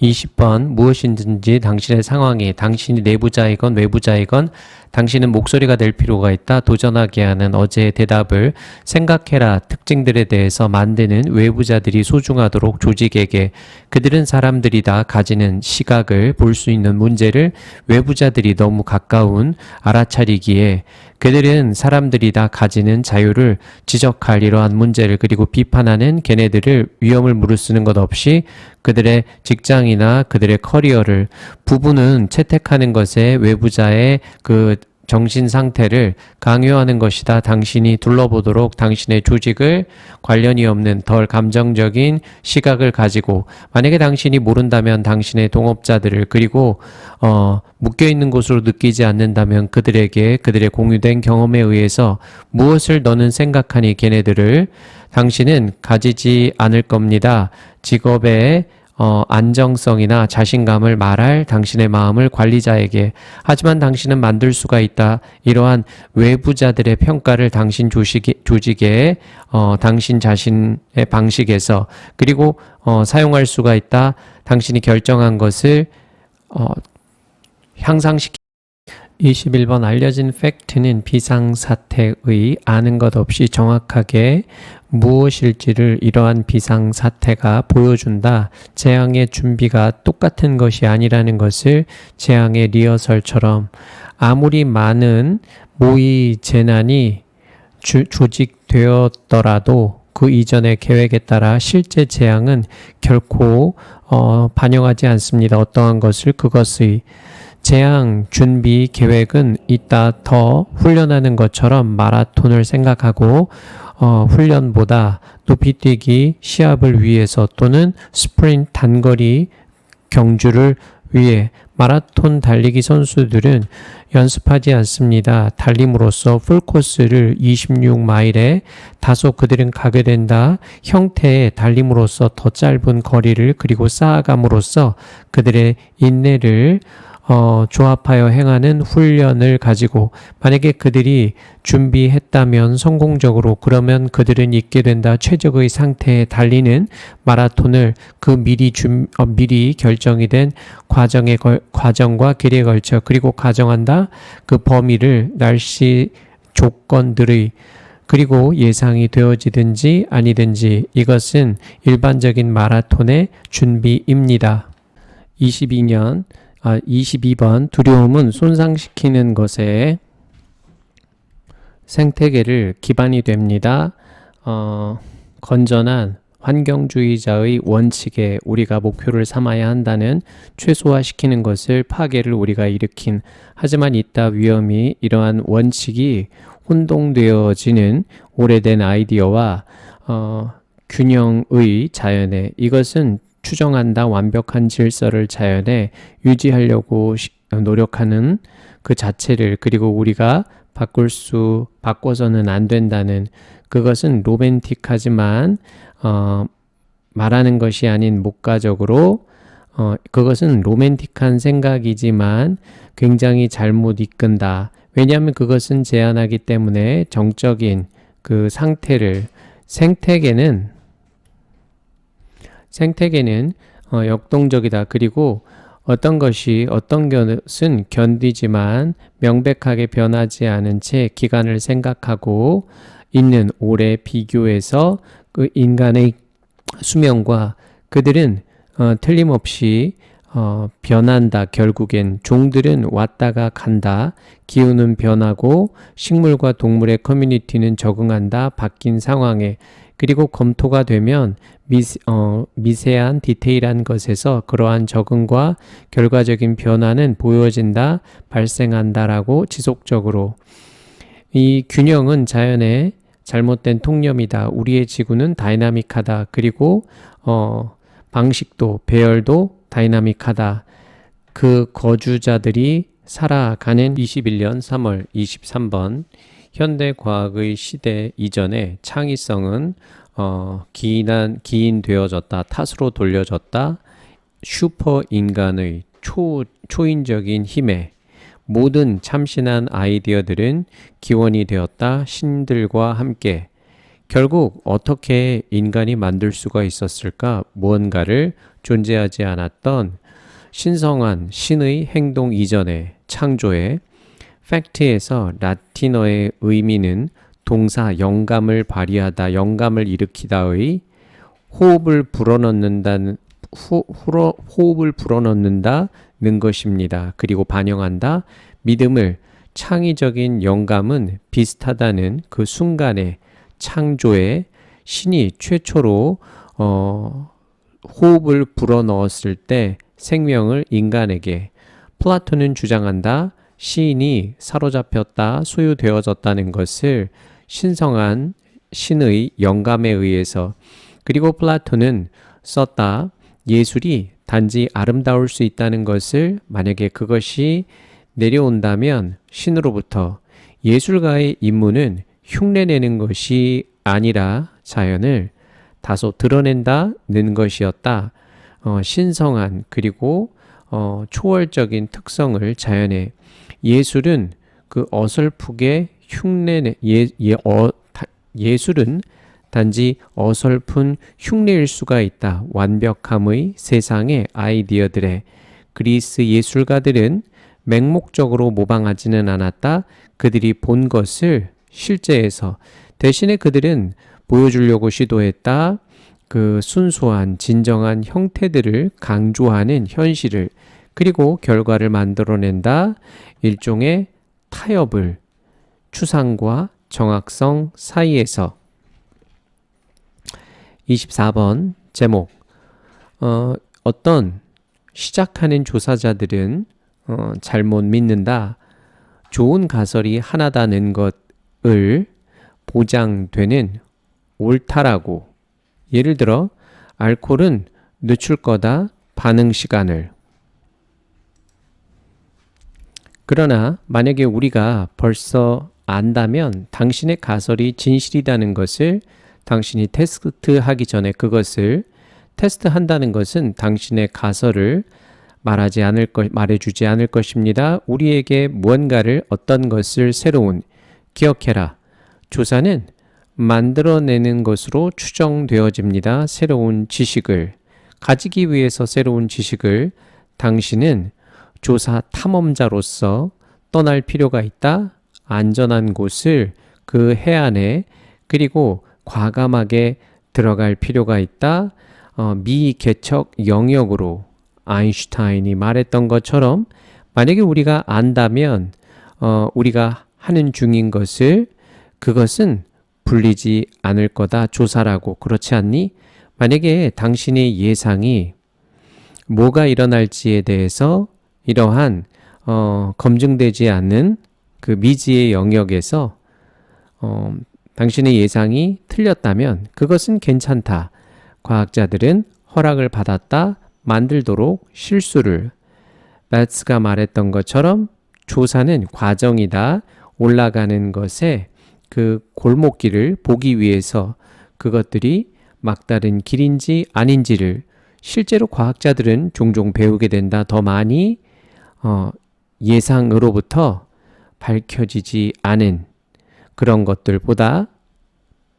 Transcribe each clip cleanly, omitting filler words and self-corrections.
20번 무엇이든지 당신의 상황이 당신이 내부자이건 외부자이건 당신은 목소리가 될 필요가 있다. 도전하게 하는 어제의 대답을 생각해라. 특징들에 대해서 만드는 외부자들이 소중하도록 조직에게 그들은 사람들이 다 가지는 시각을 볼 수 있는 문제를 외부자들이 너무 가까운 알아차리기에 그들은 사람들이 다 가지는 자유를 지적할 이러한 문제를 그리고 비판하는 걔네들을 위험을 무릅쓰는 것 없이 그들의 직장이나 그들의 커리어를 부부는 채택하는 것에 외부자의 그 정신 상태를 강요하는 것이다. 당신이 둘러보도록 당신의 조직을 관련이 없는 덜 감정적인 시각을 가지고 만약에 당신이 모른다면 당신의 동업자들을 그리고 묶여있는 곳으로 느끼지 않는다면 그들에게 그들의 공유된 경험에 의해서 무엇을 너는 생각하니 걔네들을 당신은 가지지 않을 겁니다. 직업의 안정성이나 자신감을 말할 당신의 마음을 관리자에게 하지만 당신은 만들 수가 있다. 이러한 외부자들의 평가를 당신 조직에 당신 자신의 방식에서 그리고 사용할 수가 있다. 당신이 결정한 것을 향상시키 21번 알려진 팩트는 비상사태의 아는 것 없이 정확하게 무엇일지를 이러한 비상사태가 보여준다. 재앙의 준비가 똑같은 것이 아니라는 것을 재앙의 리허설처럼 아무리 많은 모의 재난이 조직되었더라도 그 이전의 계획에 따라 실제 재앙은 결코 반영하지 않습니다. 어떠한 것을 그것의 재앙 준비 계획은 이따 더 훈련하는 것처럼 마라톤을 생각하고 훈련보다 높이뛰기 시합을 위해서 또는 스프린트 단거리 경주를 위해 마라톤 달리기 선수들은 연습하지 않습니다. 달림으로써 풀코스를 26마일에 다소 그들은 가게 된다. 형태의 달림으로써 더 짧은 거리를 그리고 쌓아감으로써 그들의 인내를 조합하여 행하는 훈련을 가지고 만약에 그들이 준비했다면 성공적으로 그러면 그들은 있게 된다. 최적의 상태에 달리는 마라톤을 그 미리 결정이 된 과정과 길에 걸쳐 그리고 가정한다. 그 범위를 날씨 조건들의 그리고 예상이 되어지든지 아니든지 이것은 일반적인 마라톤의 준비입니다. 22번 두려움은 손상시키는 것에 생태계를 기반이 됩니다. 건전한 환경주의자의 원칙에 우리가 목표를 삼아야 한다는 최소화시키는 것을 파괴를 우리가 일으킨 하지만 이따 위험이 이러한 원칙이 혼동되어지는 오래된 아이디어와 균형의 자연에 이것은 추정한다. 완벽한 질서를 자연에 유지하려고 노력하는 그 자체를 그리고 우리가 바꿔서는 안 된다는 그것은 로맨틱하지만 말하는 것이 아닌 목가적으로 그것은 로맨틱한 생각이지만 굉장히 잘못 이끈다. 왜냐하면 그것은 제한하기 때문에 정적인 그 상태를 생태계는 역동적이다. 그리고 어떤 것은 견디지만 명백하게 변하지 않은 채 기간을 생각하고 있는 오래 비교해서 그 인간의 수명과 그들은 틀림없이 변한다. 결국엔 종들은 왔다가 간다. 기후는 변하고 식물과 동물의 커뮤니티는 적응한다. 바뀐 상황에 그리고 검토가 되면 미세한 디테일한 것에서 그러한 적응과 결과적인 변화는 보여진다, 발생한다라고 지속적으로. 이 균형은 자연의 잘못된 통념이다. 우리의 지구는 다이나믹하다. 그리고 방식도 배열도 다이나믹하다. 그 거주자들이 살아가는 21년 3월 23번 현대 과학의 시대 이전에 창의성은 기인되어졌다. 탓으로 돌려졌다. 슈퍼 인간의 초인적인 힘에 모든 참신한 아이디어들은 기원이 되었다. 신들과 함께. 결국 어떻게 인간이 만들 수가 있었을까? 무언가를 존재하지 않았던 신성한 신의 행동 이전의 창조의 팩트에서 라틴어의 의미는 동사 영감을 발휘하다, 영감을 일으키다의 호흡을 불어넣는다는 호흡을 불어넣는다는 것입니다. 그리고 반영한다. 믿음을 창의적인 영감은 비슷하다는 그 순간의 창조에 신이 최초로 호흡을 불어넣었을 때 생명을 인간에게 플라톤은 주장한다. 시인이 사로잡혔다, 소유되어졌다는 것을 신성한 신의 영감에 의해서 그리고 플라톤은 썼다. 예술이 단지 아름다울 수 있다는 것을 만약에 그것이 내려온다면 신으로부터 예술가의 임무는 흉내내는 것이 아니라 자연을 다소 드러낸다는 것이었다. 신성한 그리고 초월적인 특성을 자연에 예술은 그 어설프게 예술은 단지 어설픈 흉내일 수가 있다. 완벽함의 세상의 아이디어들의 그리스 예술가들은 맹목적으로 모방하지는 않았다. 그들이 본 것을 실제에서 대신에 그들은 보여주려고 시도했다. 그 순수한 진정한 형태들을 강조하는 현실을 그리고 결과를 만들어낸다. 일종의 타협을 추상과 정확성 사이에서 24번 제목 어떤 시작하는 조사자들은 잘못 믿는다. 좋은 가설이 하나다는 것을 보장되는 옳다라고 예를 들어 알코올은 늦출 거다. 반응 시간을 그러나 만약에 우리가 벌써 안다면 당신의 가설이 진실이라는 것을 당신이 테스트하기 전에 그것을 테스트한다는 것은 당신의 가설을 말해주지 않을 것입니다. 우리에게 무언가를 어떤 것을 새로운 기억해라. 조사는 만들어내는 것으로 추정되어집니다. 새로운 지식을 가지기 위해서 새로운 지식을 당신은 조사 탐험자로서 떠날 필요가 있다. 안전한 곳을 그 해안에 그리고 과감하게 들어갈 필요가 있다. 미개척 영역으로 아인슈타인이 말했던 것처럼 만약에 우리가 안다면 우리가 하는 중인 것을 그것은 불리지 않을 거다. 조사라고. 그렇지 않니? 만약에 당신의 예상이 뭐가 일어날지에 대해서 이러한 검증되지 않는 그 미지의 영역에서 당신의 예상이 틀렸다면 그것은 괜찮다. 과학자들은 허락을 받았다. 만들도록 실수를 배츠가 말했던 것처럼 조사는 과정이다. 올라가는 것에 그 골목길을 보기 위해서 그것들이 막다른 길인지 아닌지를 실제로 과학자들은 종종 배우게 된다. 더 많이 예상으로부터 밝혀지지 않은 그런 것들보다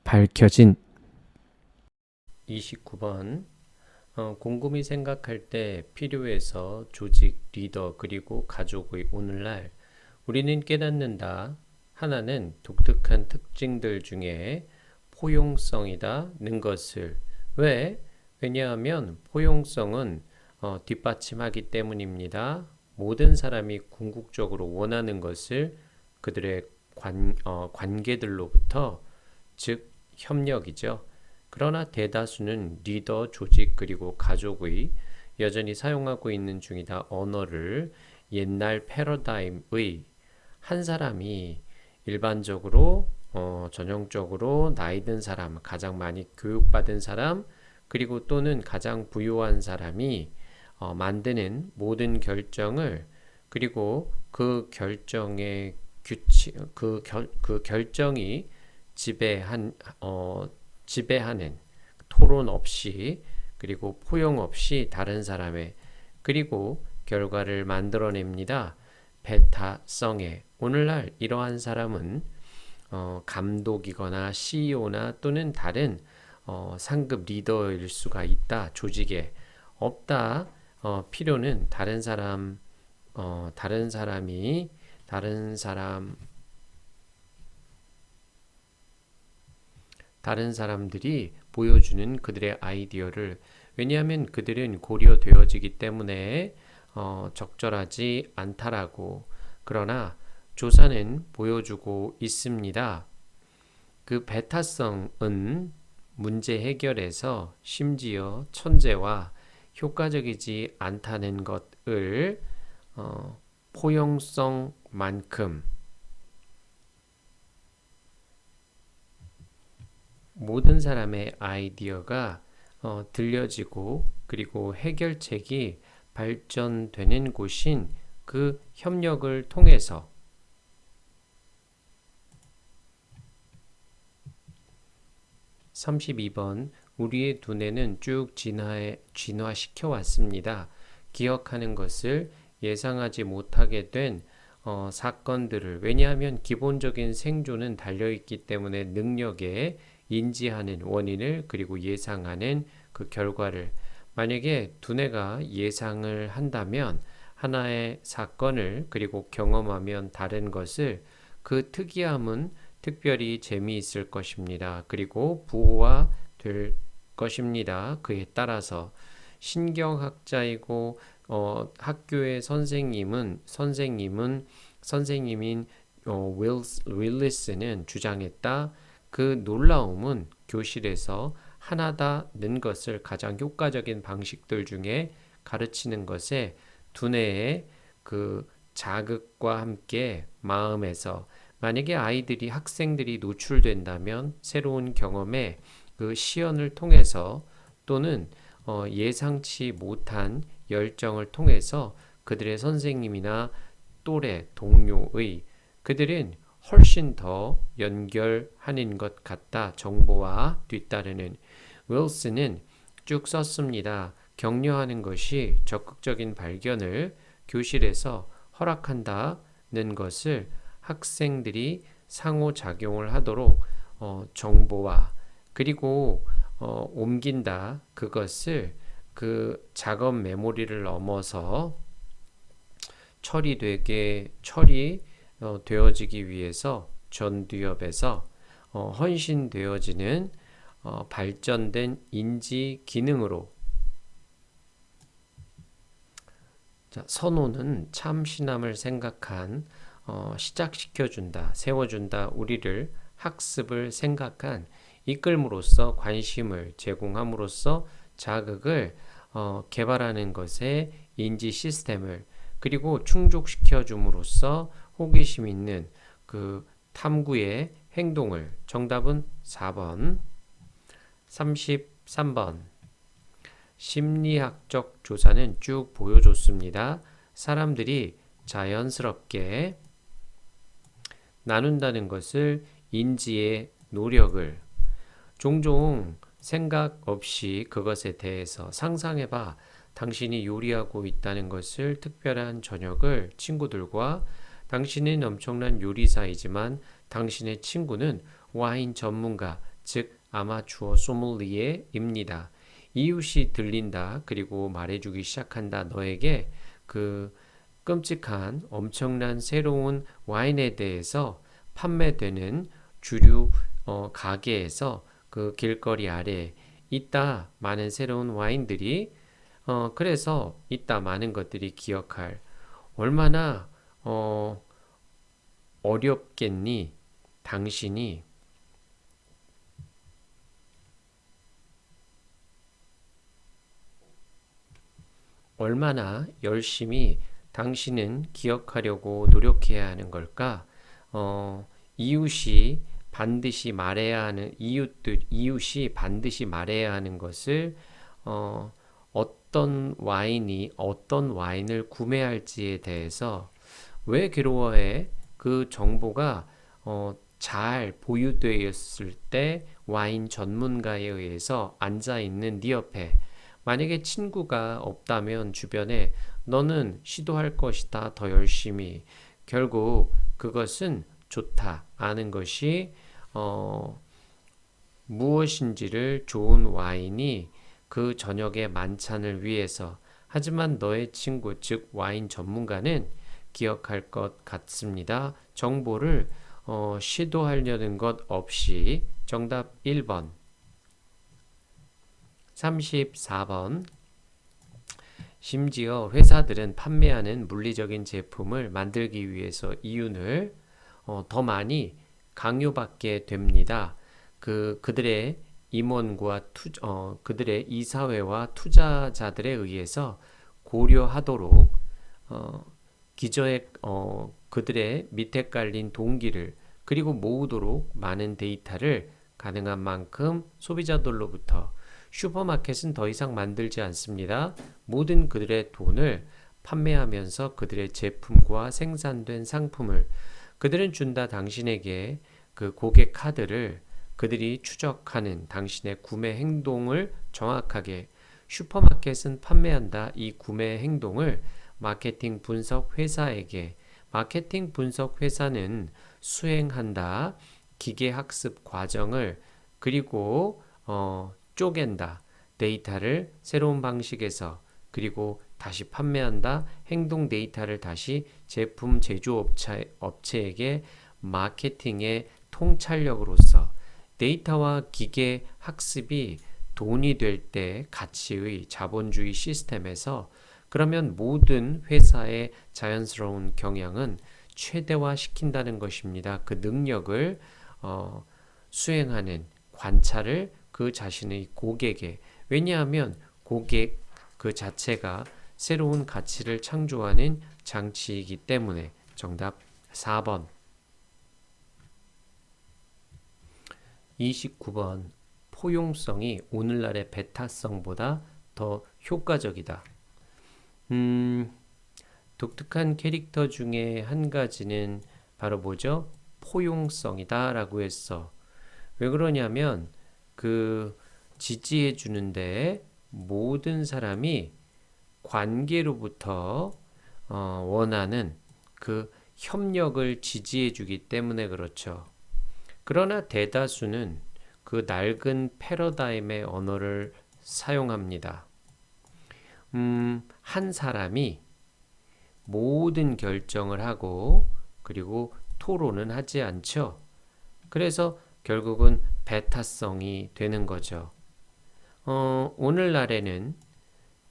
밝혀진 29번 곰곰이 생각할 때 필요해서 조직, 리더 그리고 가족의 오늘날 우리는 깨닫는다. 하나는 독특한 특징들 중에 포용성이다는 것을 왜냐하면 포용성은 뒷받침하기 때문입니다. 모든 사람이 궁극적으로 원하는 것을 그들의 관계들로부터 즉 협력이죠. 그러나 대다수는 리더, 조직 그리고 가족의 여전히 사용하고 있는 중이다. 언어를 옛날 패러다임의 한 사람이 일반적으로 전형적으로 나이 든 사람, 가장 많이 교육받은 사람 그리고 또는 가장 부유한 사람이 만드는 모든 결정을 그리고 그 결정의 규칙, 그 결정이 지배하는 토론 없이 그리고 포용 없이 다른 사람의 그리고 결과를 만들어냅니다. 배타성에 오늘날 이러한 사람은 감독이거나 CEO나 또는 다른 상급 리더일 수가 있다. 조직에 없다. 필요는 다른 사람, 다른 사람이, 다른 사람들이 보여주는 그들의 아이디어를, 왜냐하면 그들은 고려되어지기 때문에 적절하지 않다라고. 그러나 조사는 보여주고 있습니다. 그 배타성은 문제 해결에서 심지어 천재와 효과적이지 않다는 것을 포용성만큼 모든 사람의 아이디어가 들려지고 그리고 해결책이 발전되는 곳인 그 협력을 통해서 32번 우리의 두뇌는 쭉 진화시켜 왔습니다. 기억하는 것을 예상하지 못하게 된 사건들을, 왜냐하면 기본적인 생존은 달려있기 때문에 능력에 인지하는 원인을 그리고 예상하는 그 결과를, 만약에 두뇌가 예상을 한다면 하나의 사건을 그리고 경험하면 다른 것을, 그 특이함은 특별히 재미있을 것입니다. 그리고 부호화 될 것입니다. 그에 따라서 신경학자이고 학교의 선생님인 윌리스는 주장했다. 그 놀라움은 교실에서 하나다는 것을 가장 효과적인 방식들 중에 가르치는 것에 두뇌의 그 자극과 함께 마음에서, 만약에 학생들이 노출된다면 새로운 경험에 그 시연을 통해서 또는 예상치 못한 열정을 통해서 그들의 선생님이나 또래 동료의, 그들은 훨씬 더 연결하는 것 같다. 정보와 뒤따르는. 윌슨은 쭉 썼습니다. 격려하는 것이 적극적인 발견을 교실에서 허락한다는 것을 학생들이 상호작용을 하도록 정보와 그리고 옮긴다. 그것을 그 작업 메모리를 넘어서 되어지기 위해서 전두엽에서 헌신되어지는 발전된 인지 기능으로. 자, 선호는 참신함을 생각한 시작시켜준다, 세워준다, 우리를 학습을 생각한, 이끌므로써 관심을 제공함으로써 자극을 개발하는 것에 인지 시스템을, 그리고 충족시켜 줌으로써 호기심 있는 그 탐구의 행동을. 정답은 4번. 33번 심리학적 조사는 쭉 보여줬습니다. 사람들이 자연스럽게 나눈다는 것을 인지의 노력을, 종종 생각 없이 그것에 대해서 상상해봐. 당신이 요리하고 있다는 것을, 특별한 저녁을 친구들과, 당신은 엄청난 요리사이지만 당신의 친구는 와인 전문가, 즉 아마추어 소믈리에입니다. 이웃이 들린다. 그리고 말해주기 시작한다. 너에게 그 끔찍한 엄청난 새로운 와인에 대해서 판매되는 주류 가게에서 그 길거리 아래 있다. 많은 새로운 와인들이, 그래서 있다. 많은 것들이 기억할. 얼마나 어렵겠니? 당신이 얼마나 열심히 당신은 기억하려고 노력해야 하는 걸까? 이웃이 반드시 말해야 하는, 이웃이 반드시 말해야 하는 것을, 어떤 와인을 구매할지에 대해서 왜 괴로워해? 그 정보가 잘 보유되었을 때 와인 전문가에 의해서 앉아있는 네 옆에, 만약에 친구가 없다면 주변에, 너는 시도할 것이다. 더 열심히. 결국 그것은 좋다. 아는 것이 무엇인지를, 좋은 와인이 그 저녁의 만찬을 위해서. 하지만 너의 친구, 즉 와인 전문가는 기억할 것 같습니다. 정보를 시도하려는 것 없이. 정답 1번. 34번. 심지어 회사들은 판매하는 물리적인 제품을 만들기 위해서 이윤을 더 많이 강요받게 됩니다. 그들의 임원과 그들의 이사회와 투자자들에 의해서 고려하도록 그들의 밑에 깔린 동기를 그리고 모으도록 많은 데이터를 가능한 만큼 소비자들로부터. 슈퍼마켓은 더 이상 만들지 않습니다. 모든 그들의 돈을 판매하면서 그들의 제품과 생산된 상품을 그들은 준다. 당신에게 그 고객 카드를 그들이 추적하는 당신의 구매 행동을 정확하게. 슈퍼마켓은 판매한다. 이 구매 행동을 마케팅 분석 회사에게. 마케팅 분석 회사는 수행한다. 기계 학습 과정을 그리고 쪼갠다. 데이터를 새로운 방식에서. 그리고 다시 판매한다. 행동 데이터를 다시 제품 제조업체에게. 마케팅의 통찰력으로서. 데이터와 기계 학습이 돈이 될 때 가치의 자본주의 시스템에서 그러면 모든 회사의 자연스러운 경향은 최대화시킨다는 것입니다. 그 능력을 수행하는 관찰을 그 자신의 고객에. 왜냐하면 고객 그 자체가 새로운 가치를 창조하는 장치이기 때문에. 정답 4번. 29번. 포용성이 오늘날의 베타성보다 더 효과적이다. 독특한 캐릭터 중에 한 가지는 바로 뭐죠? 포용성이다 라고 했어. 왜 그러냐면 지지해 주는데 모든 사람이 관계로부터 원하는 그 협력을 지지해 주기 때문에 그렇죠. 그러나 대다수는 그 낡은 패러다임의 언어를 사용합니다. 한 사람이 모든 결정을 하고 그리고 토론은 하지 않죠. 그래서 결국은 베타성이 되는 거죠. 오늘날에는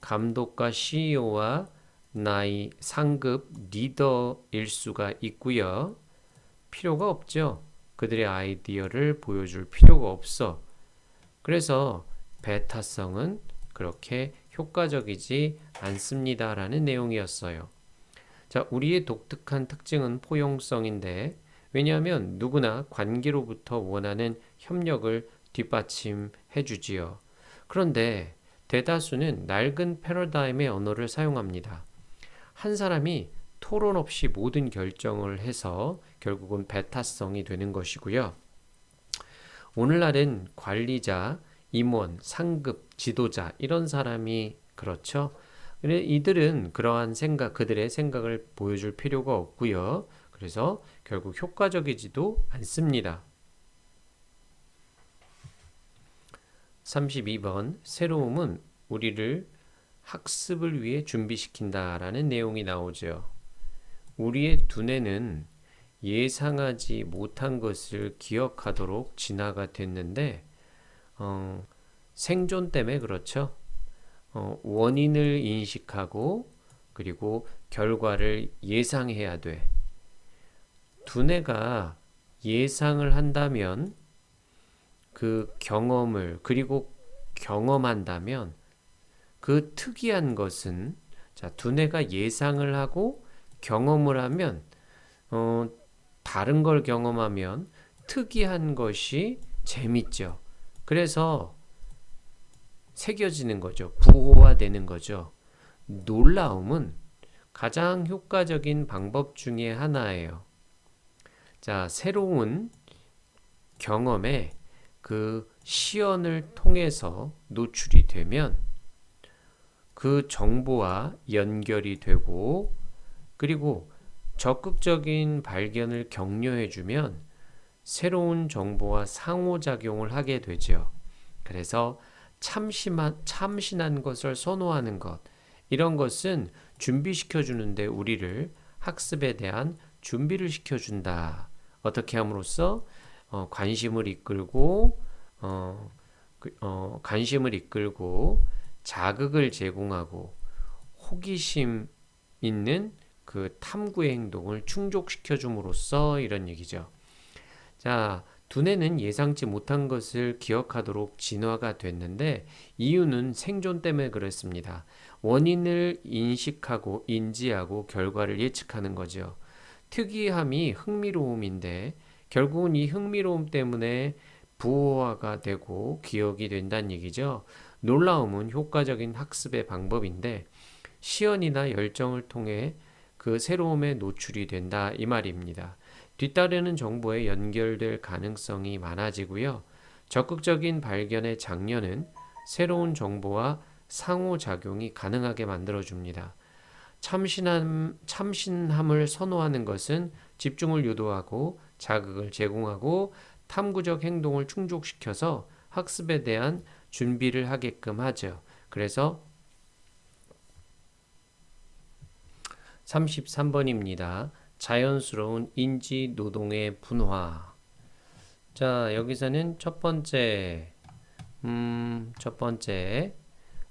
감독과 CEO와 나의 상급 리더일 수가 있고요. 필요가 없죠. 그들의 아이디어를 보여줄 필요가 없어. 그래서 베타성은 그렇게 효과적이지 않습니다라는 내용이었어요. 자, 우리의 독특한 특징은 포용성인데, 왜냐하면 누구나 관계로부터 원하는 협력을 뒷받침해 주지요. 그런데 대다수는 낡은 패러다임의 언어를 사용합니다. 한 사람이 토론 없이 모든 결정을 해서 결국은 베타성이 되는 것이고요. 오늘날은 관리자, 임원, 상급, 지도자 이런 사람이 그렇죠. 이들은 그러한 그들의 생각을 보여줄 필요가 없고요. 그래서 결국 효과적이지도 않습니다. 32번. 새로움은 우리를 학습을 위해 준비시킨다라는 내용이 나오죠. 우리의 두뇌는 예상하지 못한 것을 기억하도록 진화가 됐는데 생존 때문에 그렇죠. 원인을 인식하고 그리고 결과를 예상해야 돼. 두뇌가 예상을 한다면 그 경험을 그리고 경험한다면 그 특이한 것은 두뇌가 예상을 하고 경험을 하면 다른 걸 경험하면 특이한 것이 재밌죠. 그래서 새겨지는 거죠. 부호화되는 거죠. 놀라움은 가장 효과적인 방법 중에 하나예요. 자, 새로운 경험에 그 시연을 통해서 노출이 되면 그 정보와 연결이 되고 그리고 적극적인 발견을 격려해주면 새로운 정보와 상호작용을 하게 되죠. 그래서 참신한 것을 선호하는 것, 이런 것은 준비시켜 주는데 우리를 학습에 대한 준비를 시켜준다. 어떻게 함으로써 관심을 이끌고 관심을 이끌고 자극을 제공하고 호기심 있는 그 탐구의 행동을 충족시켜 줌으로써 이런 얘기죠. 자, 두뇌는 예상치 못한 것을 기억하도록 진화가 됐는데 이유는 생존 때문에 그렇습니다. 원인을 인식하고 인지하고 결과를 예측하는 거죠. 특이함이 흥미로움인데 결국은 이 흥미로움 때문에 부호화가 되고 기억이 된다는 얘기죠. 놀라움은 효과적인 학습의 방법인데 시연이나 열정을 통해 그 새로움에 노출이 된다 이 말입니다. 뒤따르는 정보에 연결될 가능성이 많아지고요. 적극적인 발견의 장려는 새로운 정보와 상호작용이 가능하게 만들어줍니다. 참신함을 선호하는 것은 집중을 유도하고 자극을 제공하고 탐구적 행동을 충족시켜서 학습에 대한 준비를 하게끔 하죠. 그래서 33번입니다. 자연스러운 인지 노동의 분화. 자, 여기서는 첫 번째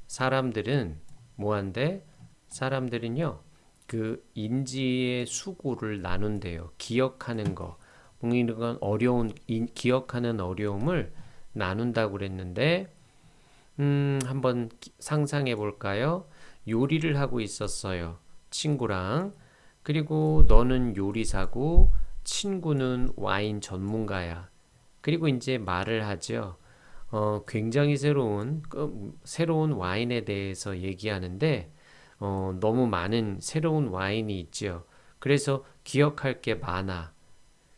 사람들은 뭐한데? 사람들은요, 그 인지의 수고를 나눈대요. 기억하는 거. 이런 건 기억하는 어려움을 나눈다고 그랬는데, 한번 상상해 볼까요? 요리를 하고 있었어요. 친구랑. 그리고 너는 요리사고, 친구는 와인 전문가야. 그리고 이제 말을 하죠. 굉장히 새로운 와인에 대해서 얘기하는데, 너무 많은 새로운 와인이 있죠. 그래서 기억할 게 많아.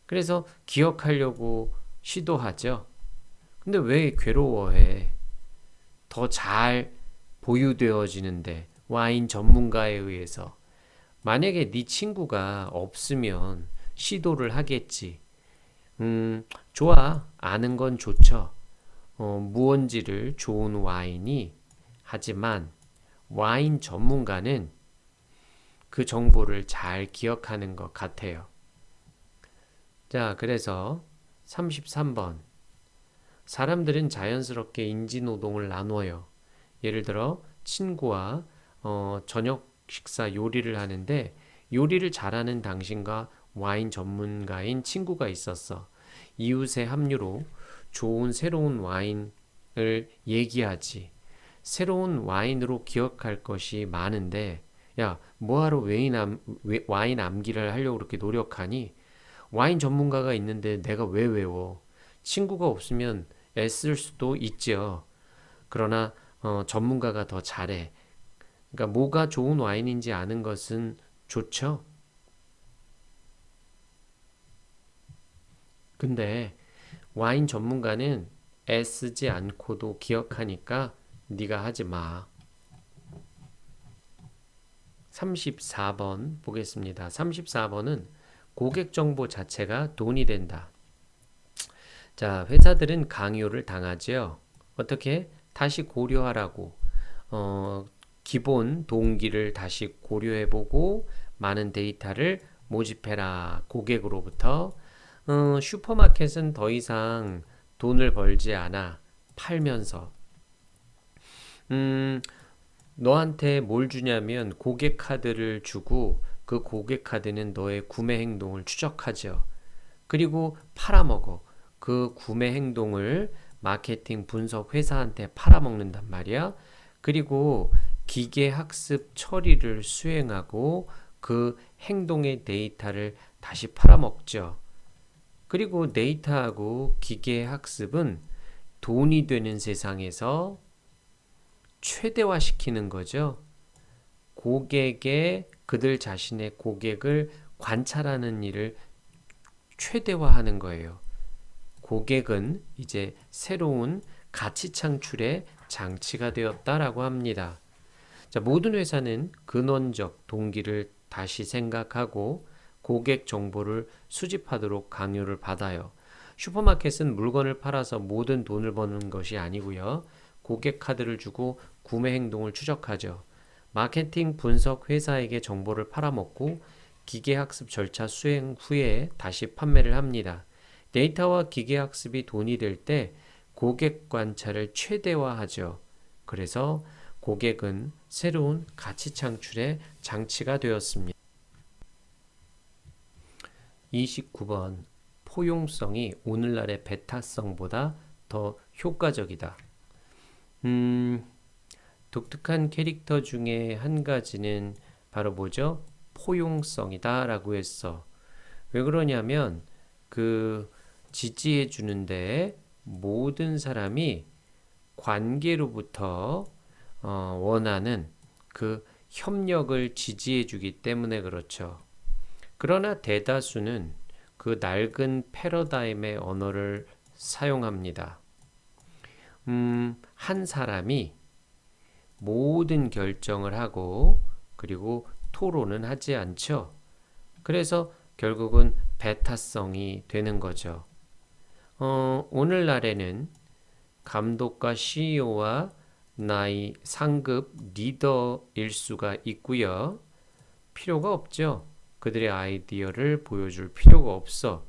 그래서 기억하려고 시도하죠. 근데 왜 괴로워해? 더 잘 보유되어지는데 와인 전문가에 의해서. 만약에 네 친구가 없으면 시도를 하겠지. 좋아. 아는 건 좋죠. 무언지를 좋은 와인이 하지만 와인 전문가는 그 정보를 잘 기억하는 것 같아요. 자, 그래서 33번. 사람들은 자연스럽게 인지노동을 나누어요. 예를 들어 친구와 저녁 식사 요리를 하는데 요리를 잘하는 당신과 와인 전문가인 친구가 있었어. 이웃의 합류로 좋은 새로운 와인을 얘기하지. 새로운 와인으로 기억할 것이 많은데 야, 뭐하러 와인 암기를 하려고 그렇게 노력하니? 와인 전문가가 있는데 내가 왜 외워? 친구가 없으면 애쓸 수도 있죠. 그러나 전문가가 더 잘해. 그러니까 뭐가 좋은 와인인지 아는 것은 좋죠. 근데 와인 전문가는 애쓰지 않고도 기억하니까 네가 하지 마. 34번 보겠습니다. 34번은 고객 정보 자체가 돈이 된다. 자, 회사들은 강요를 당하죠. 어떻게? 다시 고려하라고. 기본 동기를 다시 고려해보고 많은 데이터를 모집해라. 고객으로부터. 슈퍼마켓은 더 이상 돈을 벌지 않아. 팔면서. 너한테 뭘 주냐면 고객 카드를 주고 그 고객 카드는 너의 구매 행동을 추적하죠. 그리고 팔아먹어. 그 구매 행동을 마케팅 분석 회사한테 팔아먹는단 말이야. 그리고 기계 학습 처리를 수행하고 그 행동의 데이터를 다시 팔아먹죠. 그리고 데이터하고 기계 학습은 돈이 되는 세상에서 최대화시키는 거죠. 그들 자신의 고객을 관찰하는 일을 최대화하는 거예요. 고객은 이제 새로운 가치 창출의 장치가 되었다라고 합니다. 자, 모든 회사는 근원적 동기를 다시 생각하고 고객 정보를 수집하도록 강요를 받아요. 슈퍼마켓은 물건을 팔아서 모든 돈을 버는 것이 아니고요. 고객 카드를 주고 구매 행동을 추적하죠. 마케팅 분석 회사에게 정보를 팔아먹고 기계학습 절차 수행 후에 다시 판매를 합니다. 데이터와 기계학습이 돈이 될 때 고객 관찰을 최대화하죠. 그래서 고객은 새로운 가치 창출의 장치가 되었습니다. 29번 포용성이 오늘날의 베타성보다 더 효과적이다. 독특한 캐릭터 중에 한 가지는 바로 뭐죠? 포용성이다 라고 했어. 왜 그러냐면 지지해 주는데 모든 사람이 관계로부터 원하는 그 협력을 지지해 주기 때문에 그렇죠. 그러나 대다수는 그 낡은 패러다임의 언어를 사용합니다. 한 사람이 모든 결정을 하고 그리고 토론은 하지 않죠. 그래서 결국은 베타성이 되는 거죠. 오늘날에는 감독과 CEO와 나의 상급 리더일 수가 있고요. 필요가 없죠. 그들의 아이디어를 보여줄 필요가 없어.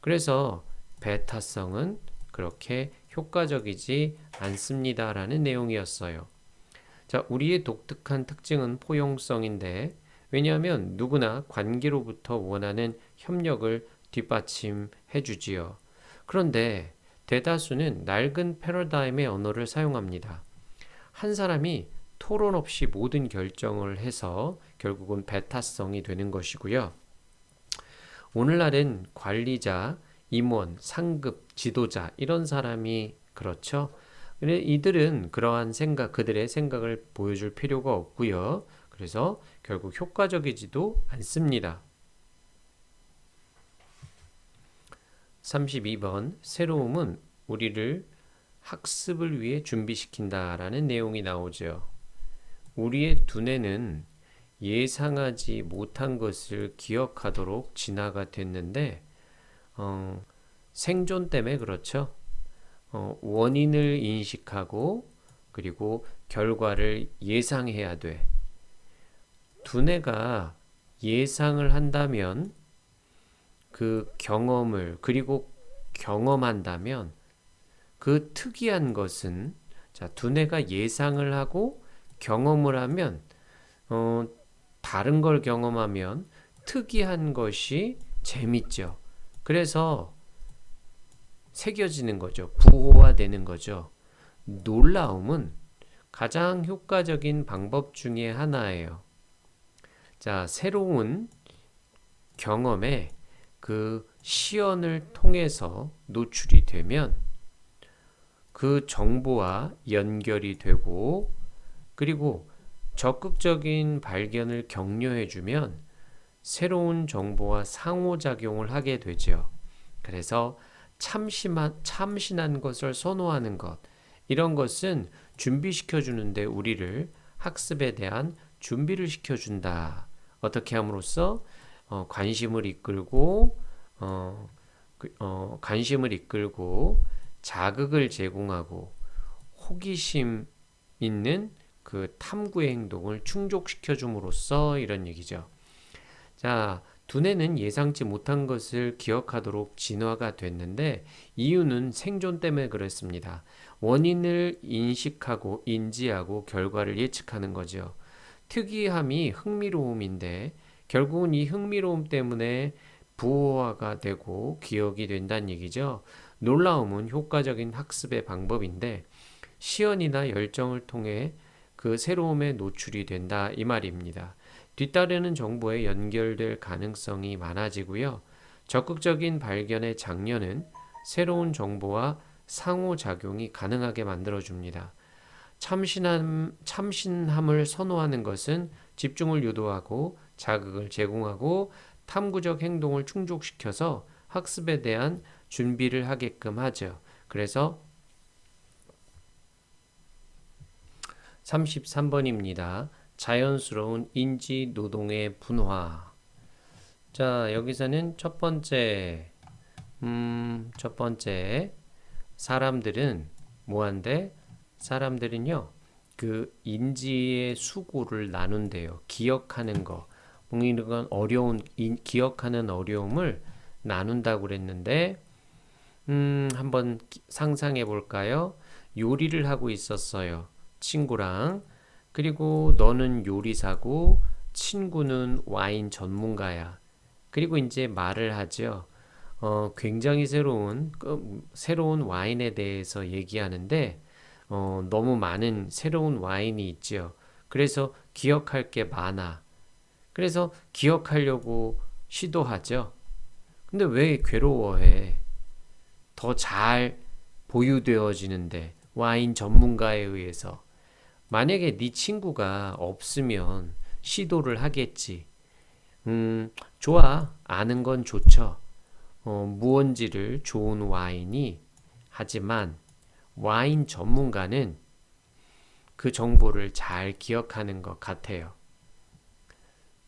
그래서 베타성은 그렇게 효과적이지 않습니다라는 내용이었어요. 자, 우리의 독특한 특징은 포용성인데 왜냐하면 누구나 관계로부터 원하는 협력을 뒷받침해 주지요. 그런데 대다수는 낡은 패러다임의 언어를 사용합니다. 한 사람이 토론 없이 모든 결정을 해서 결국은 베타성이 되는 것이고요. 오늘날은 관리자, 임원, 상급, 지도자 이런 사람이 그렇죠. 근데 이들은 그러한 그들의 생각을 보여줄 필요가 없고요. 그래서 결국 효과적이지도 않습니다. 32번 새로움은 우리를 학습을 위해 준비시킨다라는 내용이 나오죠. 우리의 두뇌는 예상하지 못한 것을 기억하도록 진화가 됐는데 생존 때문에 그렇죠. 원인을 인식하고 그리고 결과를 예상해야 돼. 두뇌가 예상을 한다면 그 경험을 그리고 경험한다면 그 특이한 것은 자, 두뇌가 예상을 하고 경험을 하면 다른 걸 경험하면 특이한 것이 재밌죠. 그래서 새겨지는 거죠. 부호화되는 거죠. 놀라움은 가장 효과적인 방법 중에 하나예요. 자, 새로운 경험에 그 시연을 통해서 노출이 되면 그 정보와 연결이 되고 그리고 적극적인 발견을 격려해주면 새로운 정보와 상호작용을 하게 되죠. 그래서 참신한 것을 선호하는 것, 이런 것은 준비시켜 주는데 우리를 학습에 대한 준비를 시켜준다. 어떻게 함으로써 관심을 이끌고 자극을 제공하고 호기심 있는 그 탐구의 행동을 충족시켜 줌으로써 이런 얘기죠. 자, 두뇌는 예상치 못한 것을 기억하도록 진화가 됐는데 이유는 생존 때문에 그렇습니다. 원인을 인식하고 인지하고 결과를 예측하는 거죠. 특이함이 흥미로움인데 결국은 이 흥미로움 때문에 부호화가 되고 기억이 된다는 얘기죠. 놀라움은 효과적인 학습의 방법인데 시연이나 열정을 통해 그 새로움에 노출이 된다 이 말입니다. 뒤따르는 정보에 연결될 가능성이 많아지고요. 적극적인 발견의 장려는 새로운 정보와 상호작용이 가능하게 만들어줍니다. 참신함을 선호하는 것은 집중을 유도하고 자극을 제공하고 탐구적 행동을 충족시켜서 학습에 대한 준비를 하게끔 하죠. 그래서 33번입니다. 자연스러운 인지 노동의 분화. 자, 여기서는 첫 번째 사람들은 뭐한데? 사람들은요, 그 인지의 수고를 나눈대요. 기억하는 거, 뭐 이런 건 기억하는 어려움을 나눈다고 그랬는데, 한번 상상해 볼까요? 요리를 하고 있었어요. 친구랑. 그리고 너는 요리사고, 친구는 와인 전문가야. 그리고 이제 말을 하죠. 굉장히 새로운 와인에 대해서 얘기하는데, 너무 많은 새로운 와인이 있죠. 그래서 기억할 게 많아. 그래서 기억하려고 시도하죠. 근데 왜 괴로워해? 더 잘 보유되어지는데, 와인 전문가에 의해서. 만약에 네 친구가 없으면 시도를 하겠지. 좋아. 아는 건 좋죠. 무언지를 좋은 와인이. 하지만 와인 전문가는 그 정보를 잘 기억하는 것 같아요.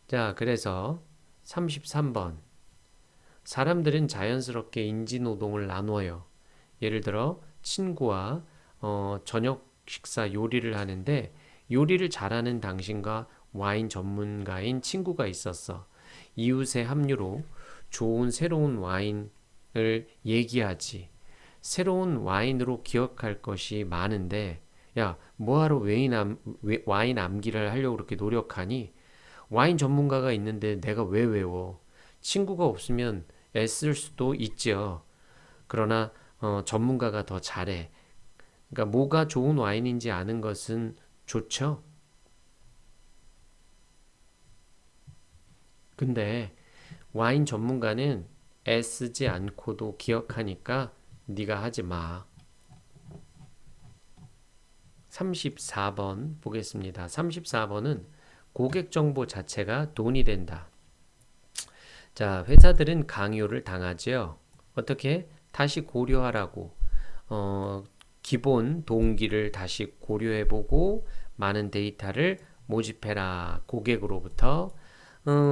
자, 그래서 33번. 사람들은 자연스럽게 인지노동을 나누어요. 예를 들어 친구와 저녁 식사 요리를 하는데 요리를 잘하는 당신과 와인 전문가인 친구가 있었어. 이웃의 합류로 좋은 새로운 와인을 얘기하지. 새로운 와인으로 기억할 것이 많은데 야, 뭐하러 와인 암기를 하려고 그렇게 노력하니? 와인 전문가가 있는데 내가 왜 외워? 친구가 없으면 애쓸 수도 있죠. 그러나 전문가가 더 잘해. 그러니까 뭐가 좋은 와인인지 아는 것은 좋죠. 근데 와인 전문가는 애쓰지 않고도 기억하니까 네가 하지 마. 34번 보겠습니다. 34번은 고객 정보 자체가 돈이 된다. 자, 회사들은 강요를 당하죠. 어떻게? 다시 고려하라고. 기본 동기를 다시 고려해보고 많은 데이터를 모집해라. 고객으로부터.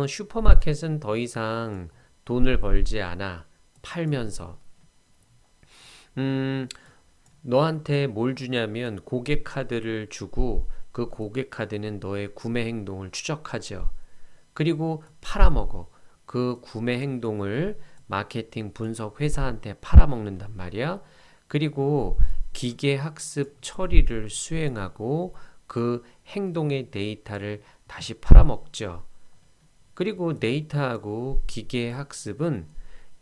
슈퍼마켓은 더 이상 돈을 벌지 않아. 팔면서. 너한테 뭘 주냐면 고객 카드를 주고 그 고객 카드는 너의 구매 행동을 추적하죠. 그리고 팔아먹어. 그 구매 행동을 마케팅 분석 회사한테 팔아먹는단 말이야. 그리고 기계 학습 처리를 수행하고 그 행동의 데이터를 다시 팔아먹죠. 그리고 데이터하고 기계 학습은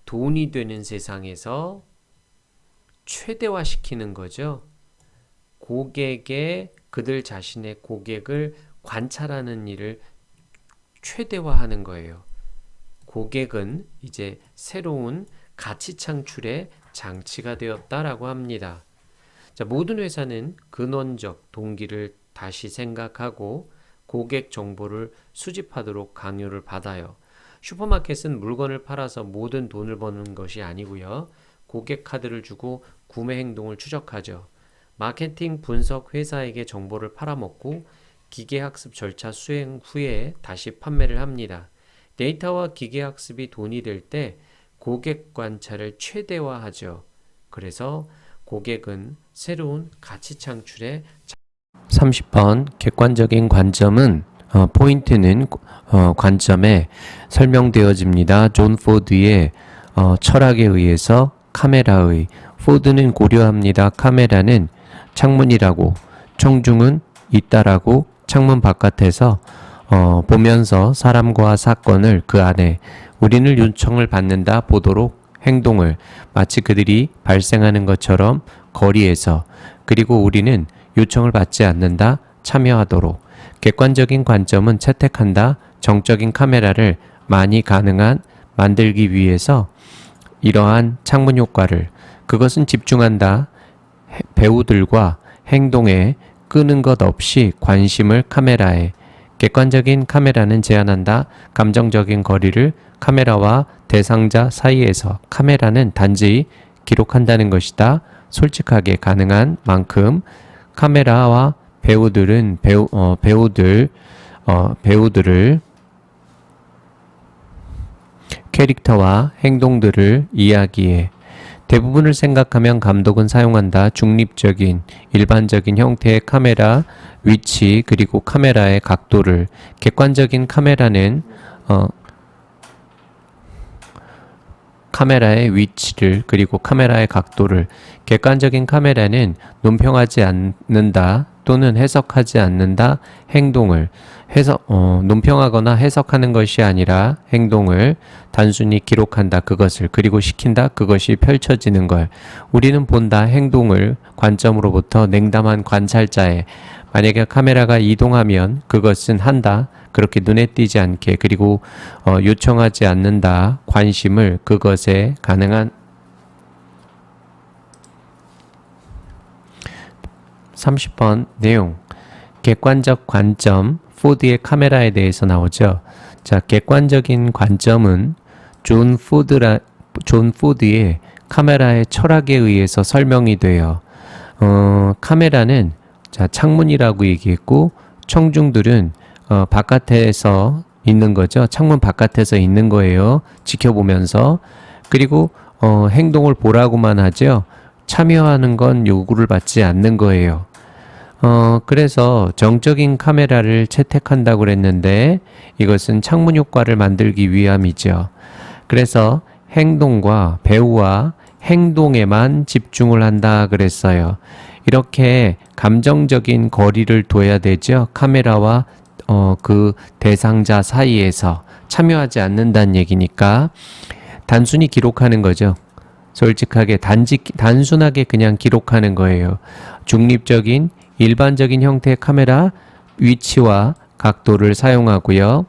돈이 되는 세상에서 최대화시키는 거죠. 그들 자신의 고객을 관찰하는 일을 최대화하는 거예요. 고객은 이제 새로운 가치 창출의 장치가 되었다라고 합니다. 자, 모든 회사는 근원적 동기를 다시 생각하고 고객 정보를 수집하도록 강요를 받아요. 슈퍼마켓은 물건을 팔아서 모든 돈을 버는 것이 아니고요. 고객 카드를 주고 구매 행동을 추적하죠. 마케팅 분석 회사에게 정보를 팔아먹고 기계학습 절차 수행 후에 다시 판매를 합니다. 데이터와 기계학습이 돈이 될 때 고객 관찰을 최대화하죠. 그래서 고객은 새로운 가치 창출에 30번 객관적인 관점은 포인트는 관점에 설명되어집니다. 존 포드의 철학에 의해서 카메라의 포드는 고려합니다. 카메라는 창문이라고 청중은 있다라고 창문 바깥에서 보면서 사람과 사건을 그 안에 우리는 요청을 받는다 보도록 행동을 마치 그들이 발생하는 것처럼 거리에서 그리고 우리는 요청을 받지 않는다 참여하도록 객관적인 관점은 채택한다 정적인 카메라를 많이 가능한 만들기 위해서 이러한 창문 효과를 그것은 집중한다 배우들과 행동에 끄는 것 없이 관심을 카메라에 객관적인 카메라는 제한한다 감정적인 거리를 카메라와 대상자 사이에서 카메라는 단지 기록한다는 것이다 솔직하게 가능한 만큼 카메라와 배우들은 배우들을 캐릭터와 행동들을 이야기해 대부분을 생각하면 감독은 사용한다. 중립적인, 일반적인 형태의 카메라 위치 그리고 카메라의 각도를. 객관적인 카메라는 카메라의 위치를 그리고 카메라의 각도를. 객관적인 카메라는 논평하지 않는다 또는 해석하지 않는다 행동을. 논평하거나 해석하는 것이 아니라 행동을 단순히 기록한다 그것을, 그리고 시킨다 그것이 펼쳐지는 걸. 우리는 본다 행동을 관점으로부터 냉담한 관찰자의. 만약에 카메라가 이동하면 그것은 한다 그렇게 눈에 띄지 않게, 그리고 요청하지 않는다 관심을 그것에 가능한. 30번 내용. 객관적 관점, 포드의 카메라에 대해서 나오죠. 자, 객관적인 관점은 존 포드의 카메라의 철학에 의해서 설명이 돼요. 카메라는 자, 창문이라고 얘기했고, 청중들은 바깥에서 있는 거죠. 창문 바깥에서 있는 거예요. 지켜보면서. 그리고 행동을 보라고만 하죠. 참여하는 건 요구를 받지 않는 거예요. 그래서 정적인 카메라를 채택한다고 그랬는데 이것은 창문 효과를 만들기 위함이죠. 그래서 행동과 배우와 행동에만 집중을 한다 그랬어요. 이렇게 감정적인 거리를 둬야 되죠. 카메라와 그 대상자 사이에서 참여하지 않는다는 얘기니까 단순히 기록하는 거죠. 솔직하게 단순하게 그냥 기록하는 거예요. 중립적인 일반적인 형태의 카메라 위치와 각도를 사용하고요.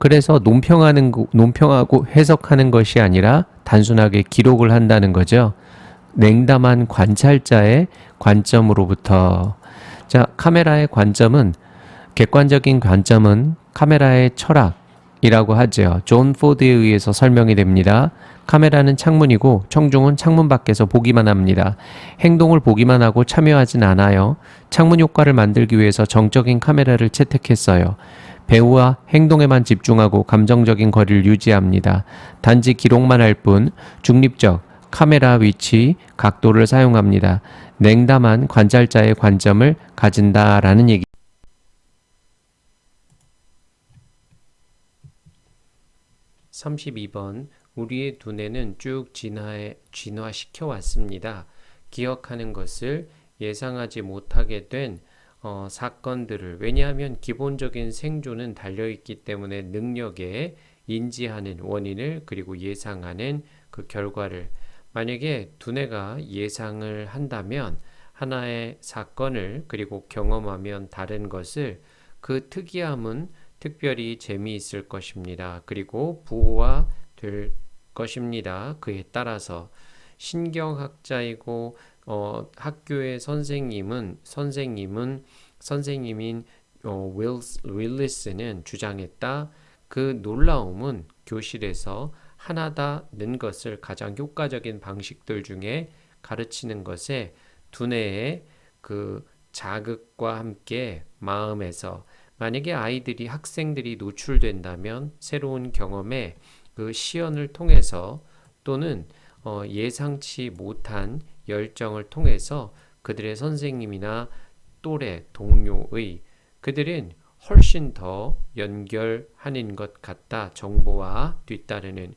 그래서 논평하고 해석하는 것이 아니라 단순하게 기록을 한다는 거죠. 냉담한 관찰자의 관점으로부터. 자, 카메라의 관점은, 객관적인 관점은 카메라의 철학이라고 하죠. 존 포드에 의해서 설명이 됩니다. 카메라는 창문이고 청중은 창문 밖에서 보기만 합니다. 행동을 보기만 하고 참여하진 않아요. 창문 효과를 만들기 위해서 정적인 카메라를 채택했어요. 배우와 행동에만 집중하고 감정적인 거리를 유지합니다. 단지 기록만 할 뿐. 중립적 카메라 위치, 각도를 사용합니다. 냉담한 관찰자의 관점을 가진다라는 얘기. 32번. 우리의 두뇌는 쭉 진화시켜 왔습니다. 기억하는 것을 예상하지 못하게 된 사건들을. 왜냐하면 기본적인 생존은 달려있기 때문에 능력에 인지하는 원인을 그리고 예상하는 그 결과를. 만약에 두뇌가 예상을 한다면 하나의 사건을 그리고 경험하면 다른 것을, 그 특이함은 특별히 재미있을 것입니다. 그리고 부호화 될 것입니다. 그에 따라서 신경학자이고 학교의 선생님인 윌리스는 주장했다. 그 놀라움은 교실에서 하나다는 것을 가장 효과적인 방식들 중에 가르치는 것에 두뇌의 그 자극과 함께 마음에서, 만약에 학생들이 노출된다면 새로운 경험에 그 시연을 통해서 또는 예상치 못한 열정을 통해서 그들의 선생님이나 또래 동료의 그들은 훨씬 더 연결하는 것 같다. 정보와 뒤따르는.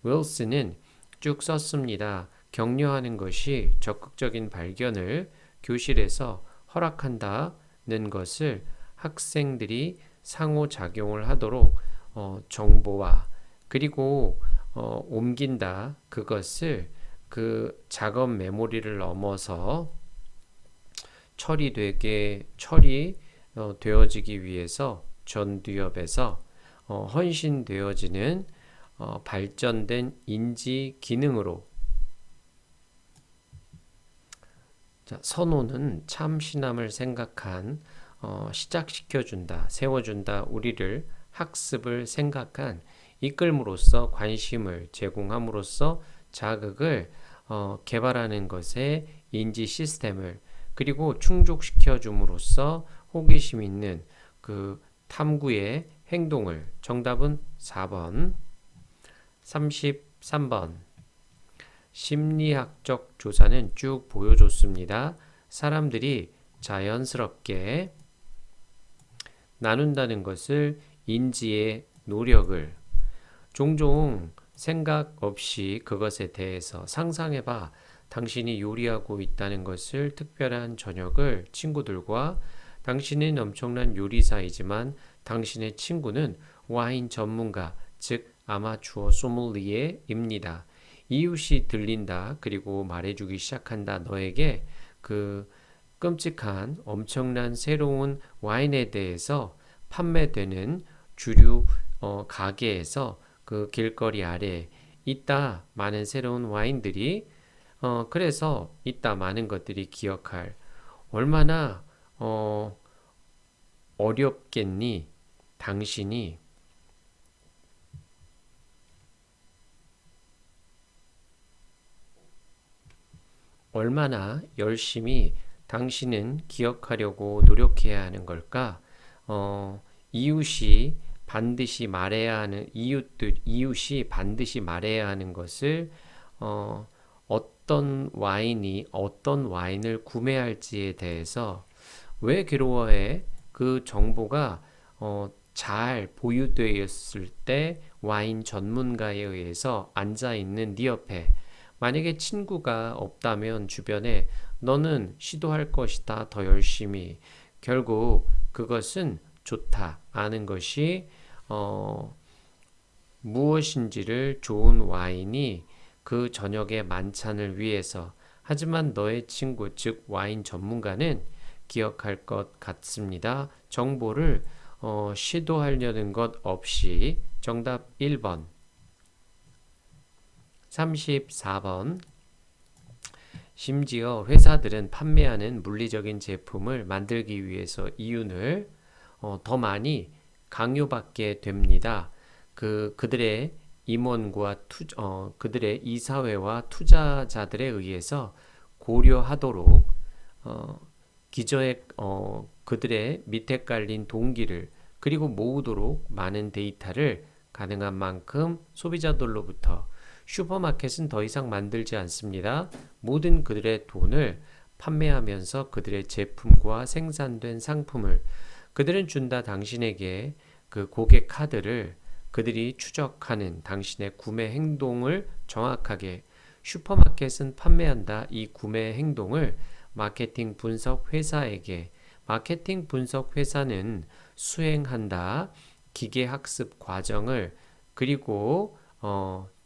윌슨은 쭉 썼습니다. 격려하는 것이 적극적인 발견을 교실에서 허락한다는 것을 학생들이 상호작용을 하도록 정보와 그리고 옮긴다. 그것을 그 작업 메모리를 넘어서 되어지기 위해서 전두엽에서 헌신되어지는 발전된 인지 기능으로. 자, 선호는 참신함을 생각한 시작시켜준다, 세워준다. 우리를 학습을 생각한 이끌므로써 관심을 제공함으로써 자극을 개발하는 것에 인지 시스템을 그리고 충족시켜 줌으로써 호기심 있는 그 탐구의 행동을. 정답은 4번. 33번. 심리학적 조사는 쭉 보여줬습니다. 사람들이 자연스럽게 나눈다는 것을 인지의 노력을 종종 생각 없이 그것에 대해서 상상해봐. 당신이 요리하고 있다는 것을 특별한 저녁을 친구들과 당신은 엄청난 요리사이지만 당신의 친구는 와인 전문가, 즉 아마추어 소믈리에입니다. 이웃이 들린다. 그리고 말해주기 시작한다. 너에게 그 끔찍한 엄청난 새로운 와인에 대해서 판매되는 주류 가게에서 그 길거리 아래 있다 많은 새로운 와인들이 그래서 있다 많은 것들이 기억할 얼마나 어렵겠니? 당신이 얼마나 열심히 당신은 기억하려고 노력해야 하는 걸까? 이웃이 반드시 말해야 하는 이웃이 반드시 말해야 하는 것을 어떤 와인을 구매할지에 대해서 왜 괴로워해? 그 정보가 잘 보유되어 있을 때 와인 전문가에 의해서 앉아 있는 네 옆에 만약에 친구가 없다면 주변에 너는 시도할 것이다. 더 열심히. 결국 그것은 좋다. 아는 것이 무엇인지를 좋은 와인이 그 저녁의 만찬을 위해서 하지만 너의 친구 즉 와인 전문가는 기억할 것 같습니다. 정보를 시도하려는 것 없이 정답 1번 34번 심지어 회사들은 판매하는 물리적인 제품을 만들기 위해서 이윤을 더 많이 강요받게 됩니다. 그들의 임원과 그들의 이사회와 투자자들에 의해서 고려하도록 그들의 밑에 깔린 동기를 그리고 모으도록 많은 데이터를 가능한 만큼 소비자들로부터 슈퍼마켓은 더 이상 만들지 않습니다. 모든 그들의 돈을 판매하면서 그들의 제품과 생산된 상품을 그들은 준다. 당신에게 그 고객 카드를 그들이 추적하는 당신의 구매 행동을 정확하게 슈퍼마켓은 판매한다. 이 구매 행동을 마케팅 분석 회사에게 마케팅 분석 회사는 수행한다. 기계 학습 과정을 그리고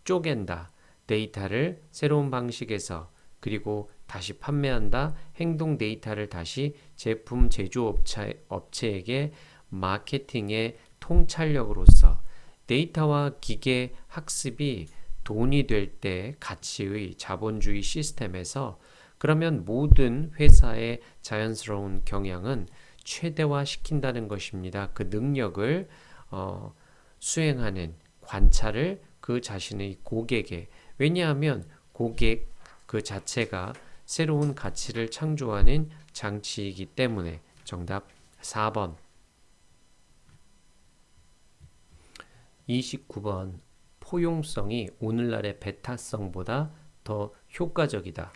쪼갠다. 데이터를 새로운 방식에서 그리고 다시 판매한다. 행동 데이터를 다시 제품 제조업체에게 마케팅의 통찰력으로서 데이터와 기계 학습이 돈이 될 때 가치의 자본주의 시스템에서 그러면 모든 회사의 자연스러운 경영은 최대화시킨다는 것입니다. 그 능력을 수행하는 관찰을 그 자신의 고객에 왜냐하면 고객 그 자체가 새로운 가치를 창조하는 장치이기 때문에 정답 4번 29번 포용성이 오늘날의 베타성보다 더 효과적이다.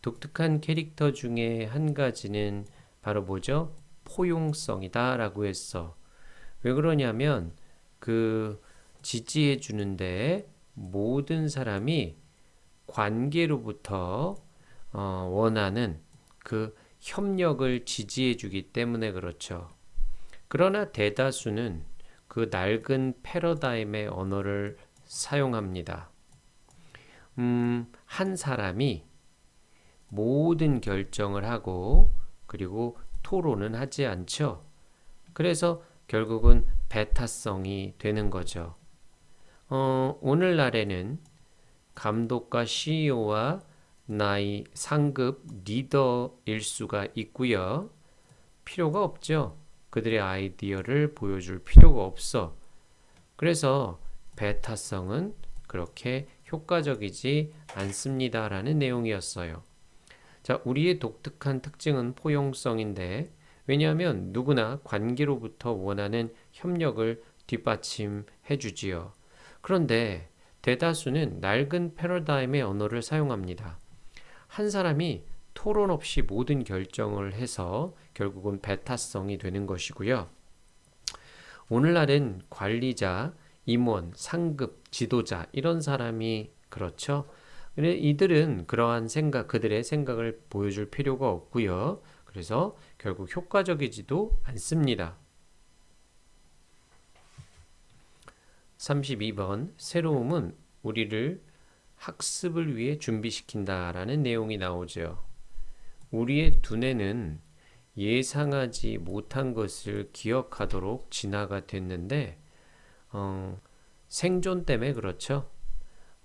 독특한 캐릭터 중에 한 가지는 바로 뭐죠? 포용성이다 라고 했어. 왜 그러냐면 그 지지해 주는데 모든 사람이 관계로부터 원하는 그 협력을 지지해 주기 때문에 그렇죠. 그러나 대다수는 그 낡은 패러다임의 언어를 사용합니다. 한 사람이 모든 결정을 하고 그리고 토론은 하지 않죠. 그래서 결국은 배타성이 되는 거죠. 오늘날에는 감독과 CEO와 나의 상급 리더일 수가 있고요. 필요가 없죠. 그들의 아이디어를 보여줄 필요가 없어. 그래서 배타성은 그렇게 효과적이지 않습니다라는 내용이었어요. 자, 우리의 독특한 특징은 포용성인데 왜냐하면 누구나 관계로부터 원하는 협력을 뒷받침해 주지요. 그런데 대다수는 낡은 패러다임의 언어를 사용합니다. 한 사람이 토론 없이 모든 결정을 해서 결국은 배타성이 되는 것이고요. 오늘날은 관리자, 임원, 상급, 지도자 이런 사람이 그렇죠. 근데 이들은 그러한 생각, 그들의 생각을 보여줄 필요가 없고요. 그래서 결국 효과적이지도 않습니다. 32번 새로움은 우리를 학습을 위해 준비시킨다라는 내용이 나오죠. 우리의 두뇌는 예상하지 못한 것을 기억하도록 진화가 됐는데 생존 때문에 그렇죠.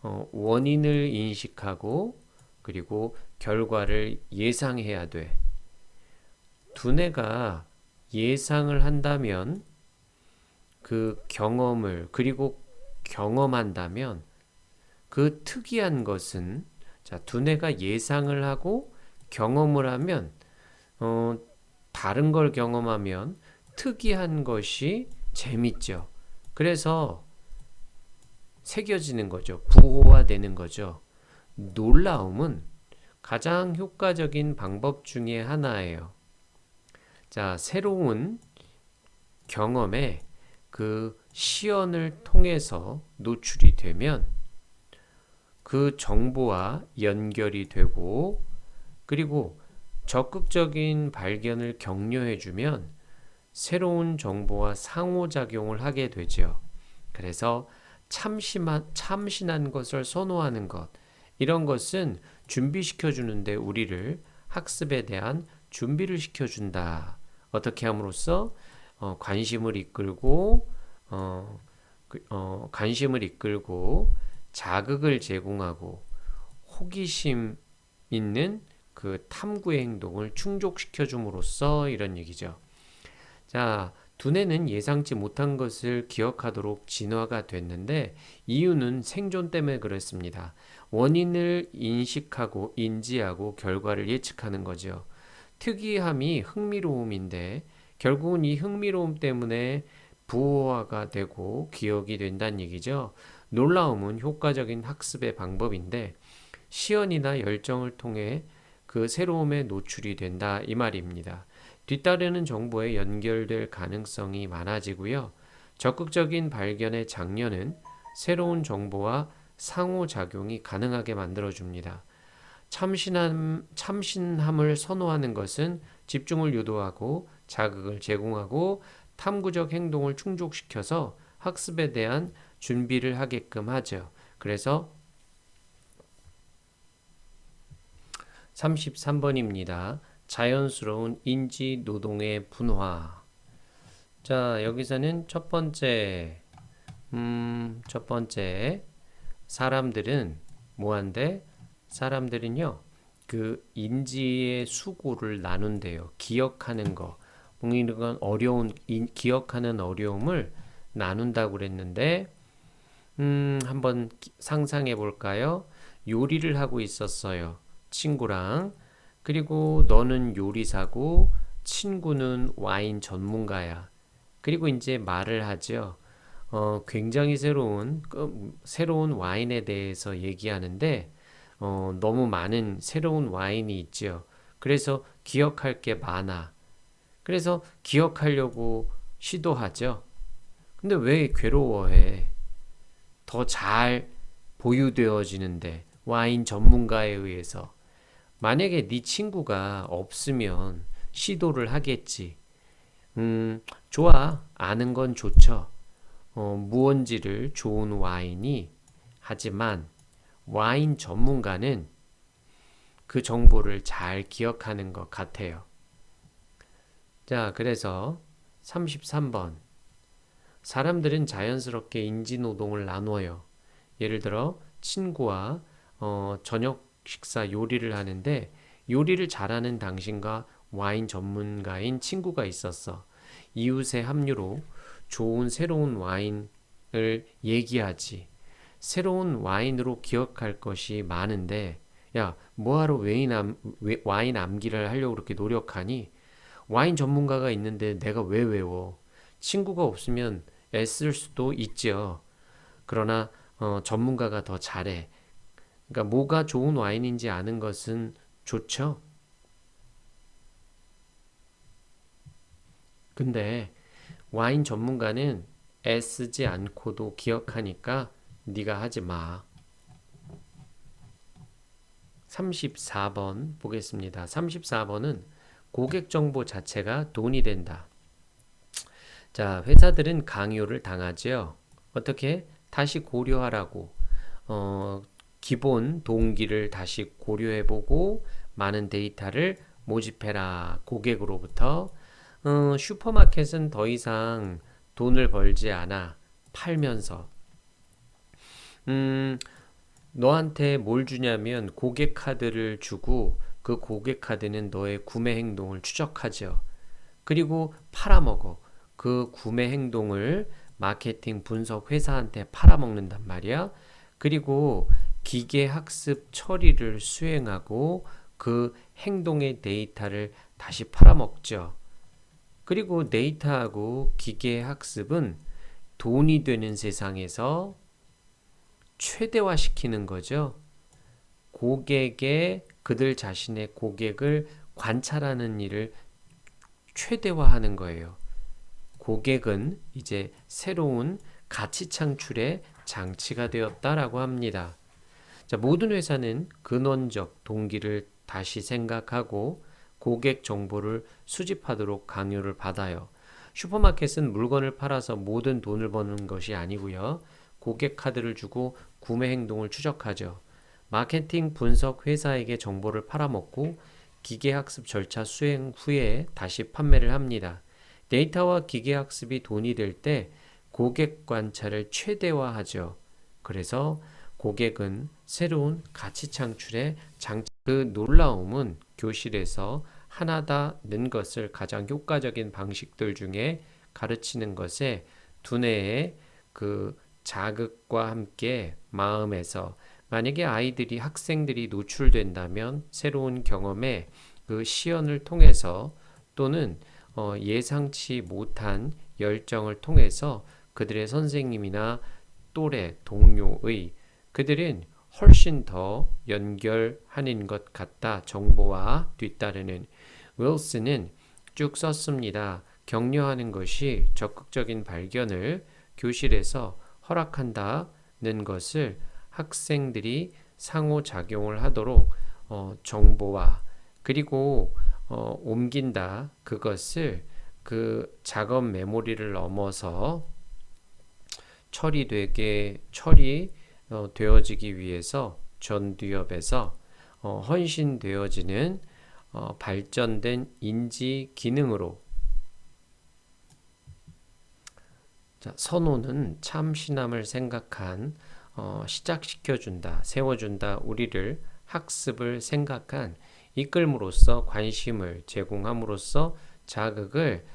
원인을 인식하고 그리고 결과를 예상해야 돼. 두뇌가 예상을 한다면 그 경험을 그리고 경험한다면 그 특이한 것은 자, 두뇌가 예상을 하고 경험을 하면 다른 걸 경험하면 특이한 것이 재밌죠. 그래서 새겨지는 거죠. 부호화되는 거죠. 놀라움은 가장 효과적인 방법 중에 하나예요. 자, 새로운 경험에 그 시연을 통해서 노출이 되면 그 정보와 연결이 되고 그리고 적극적인 발견을 격려해주면 새로운 정보와 상호작용을 하게 되죠. 그래서 참신한 것을 선호하는 것, 이런 것은 준비시켜주는데 우리를 학습에 대한 준비를 시켜준다. 어떻게 함으로써 관심을 이끌고 자극을 제공하고 호기심 있는 그 탐구의 행동을 충족시켜 줌으로써 이런 얘기죠. 자, 두뇌는 예상치 못한 것을 기억하도록 진화가 됐는데 이유는 생존 때문에 그렇습니다. 원인을 인식하고 인지하고 결과를 예측하는 거죠. 특이함이 흥미로움인데 결국은 이 흥미로움 때문에 부호화가 되고 기억이 된다는 얘기죠. 놀라움은 효과적인 학습의 방법인데 시연이나 열정을 통해 그 새로움에 노출이 된다 이 말입니다. 뒤따르는 정보에 연결될 가능성이 많아지고요. 적극적인 발견의 장려는 새로운 정보와 상호작용이 가능하게 만들어줍니다. 참신함을 선호하는 것은 집중을 유도하고 자극을 제공하고 탐구적 행동을 충족시켜서 학습에 대한 준비를 하게끔 하죠. 그래서 33번입니다. 자연스러운 인지 노동의 분화. 자, 여기서는 첫 번째 사람들은 뭐한데? 사람들은요, 그 인지의 수고를 나눈대요. 기억하는 거. 이런 기억하는 어려움을 나눈다고 그랬는데, 한번 상상해 볼까요? 요리를 하고 있었어요. 친구랑. 그리고 너는 요리사고, 친구는 와인 전문가야. 그리고 이제 말을 하죠. 굉장히 새로운 와인에 대해서 얘기하는데, 너무 많은 새로운 와인이 있죠. 그래서 기억할 게 많아. 그래서 기억하려고 시도하죠. 근데 왜 괴로워해? 더 잘 보유되어지는데 와인 전문가에 의해서 만약에 네 친구가 없으면 시도를 하겠지. 좋아. 아는 건 좋죠. 무언지를 좋은 와인이 하지만 와인 전문가는 그 정보를 잘 기억하는 것 같아요. 자, 그래서 33번. 사람들은 자연스럽게 인지노동을 나눠요. 예를 들어 친구와 저녁 식사 요리를 하는데 요리를 잘하는 당신과 와인 전문가인 친구가 있었어. 이웃의 합류로 좋은 새로운 와인을 얘기하지. 새로운 와인으로 기억할 것이 많은데 야, 뭐하러 와인 암기를 하려고 그렇게 노력하니? 와인 전문가가 있는데 내가 왜 외워? 친구가 없으면 애쓸 수도 있죠. 그러나 전문가가 더 잘해. 그러니까 뭐가 좋은 와인인지 아는 것은 좋죠. 근데 와인 전문가는 애쓰지 않고도 기억하니까 네가 하지 마. 34번 보겠습니다. 34번은 고객 정보 자체가 돈이 된다. 자, 회사들은 강요를 당하죠. 어떻게? 다시 고려하라고. 어, 기본 동기를 다시 고려해보고 많은 데이터를 모집해라. 고객으로부터. 슈퍼마켓은 더 이상 돈을 벌지 않아. 팔면서. 음, 너한테 뭘 주냐면 고객 카드를 주고 그 고객 카드는 너의 구매 행동을 추적하죠. 그리고 팔아먹어. 그 구매 행동을 마케팅 분석 회사한테 팔아먹는단 말이야. 그리고 기계 학습 처리를 수행하고 그 행동의 데이터를 다시 팔아먹죠. 그리고 데이터하고 기계 학습은 돈이 되는 세상에서 최대화시키는 거죠. 고객의 그들 자신의 고객을 관찰하는 일을 최대화하는 거예요. 고객은 이제 새로운 가치 창출의 장치가 되었다라고 합니다. 자, 모든 회사는 근원적 동기를 다시 생각하고 고객 정보를 수집하도록 강요를 받아요. 슈퍼마켓은 물건을 팔아서 모든 돈을 버는 것이 아니고요. 고객 카드를 주고 구매 행동을 추적하죠. 마케팅 분석 회사에게 정보를 팔아먹고 기계학습 절차 수행 후에 다시 판매를 합니다. 데이터와 기계학습이 돈이 될 때 고객 관찰을 최대화하죠. 그래서 고객은 새로운 가치 창출의 장치. 그 놀라움은 교실에서 하나다 는 것을 가장 효과적인 방식들 중에 가르치는 것에 두뇌의 그 자극과 함께 마음에서 만약에 아이들이 학생들이 노출된다면 새로운 경험에 그 시연을 통해서 또는 예상치 못한 열정을 통해서 그들의 선생님이나 또래 동료의 그들은 훨씬 더 연결하는 것 같다. 정보와 뒤따르는 윌슨은 쭉 썼습니다. 격려하는 것이 적극적인 발견을 교실에서 허락한다는 것을 학생들이 상호작용을 하도록 정보와 그리고 옮긴다. 그것을 그 작업 메모리를 넘어서 되어지기 위해서 전두엽에서 헌신되어지는 발전된 인지 기능으로. 자, 선호는 참신함을 생각한 시작시켜준다, 세워준다, 우리를 학습을 생각한 이끌므로써 관심을 제공함으로써 자극을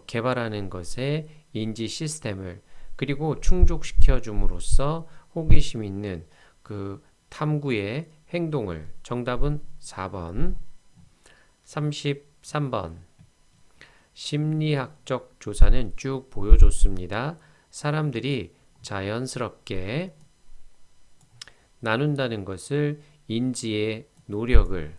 개발하는 것에 인지 시스템을 그리고 충족시켜 줌으로써 호기심 있는 그 탐구의 행동을. 정답은 4번. 33번. 심리학적 조사는 쭉 보여줬습니다. 사람들이 자연스럽게 나눈다는 것을 인지의 노력을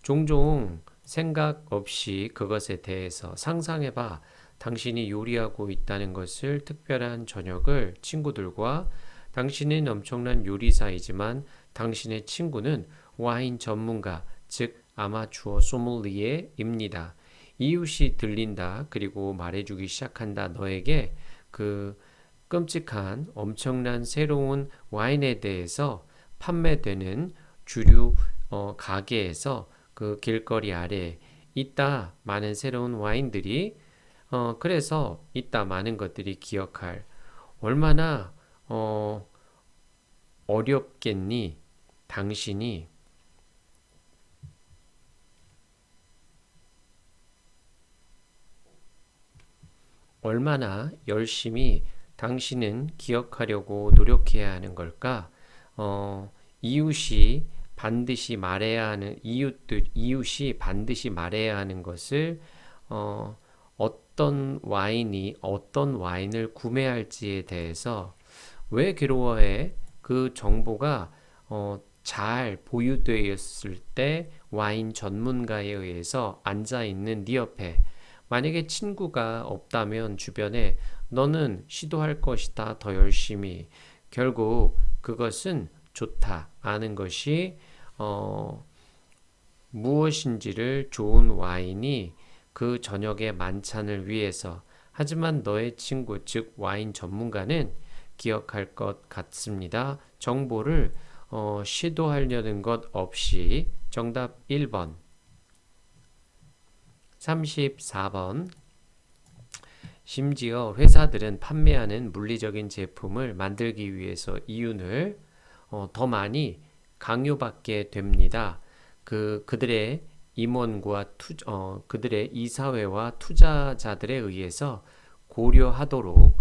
종종 생각 없이 그것에 대해서 상상해봐. 당신이 요리하고 있다는 것을 특별한 저녁을 친구들과 당신은 엄청난 요리사이지만 당신의 친구는 와인 전문가, 즉 아마추어 소믈리에입니다. 이웃이 들린다. 그리고 말해주기 시작한다. 너에게 그 끔찍한 엄청난 새로운 와인에 대해서 판매되는 주류 가게에서 그 길거리 아래 있다. 많은 새로운 와인들이 그래서 있다. 많은 것들이 기억할. 얼마나 어렵겠니? 당신이 얼마나 열심히 당신은 기억하려고 노력해야 하는 걸까? 이웃이 반드시 말해야 하는 이웃이 반드시 말해야 하는 것을 어떤 와인을 구매할지에 대해서 왜 괴로워해? 그 정보가 잘 보유되어 있을 때 와인 전문가에 의해서 앉아 있는 네 옆에, 만약에 친구가 없다면 주변에 너는 시도할 것이다 더 열심히, 결국 그것은 좋다 아는 것이 무엇인지를 좋은 와인이 그 저녁의 만찬을 위해서, 하지만 너의 친구 즉 와인 전문가는 기억할 것 같습니다. 정보를 시도하려는 것 없이. 정답 1번. 34번. 심지어 회사들은 판매하는 물리적인 제품을 만들기 위해서 이윤을 더 많이 강요받게 됩니다. 그들의 임원과 그들의 이사회와 투자자들에 의해서 고려하도록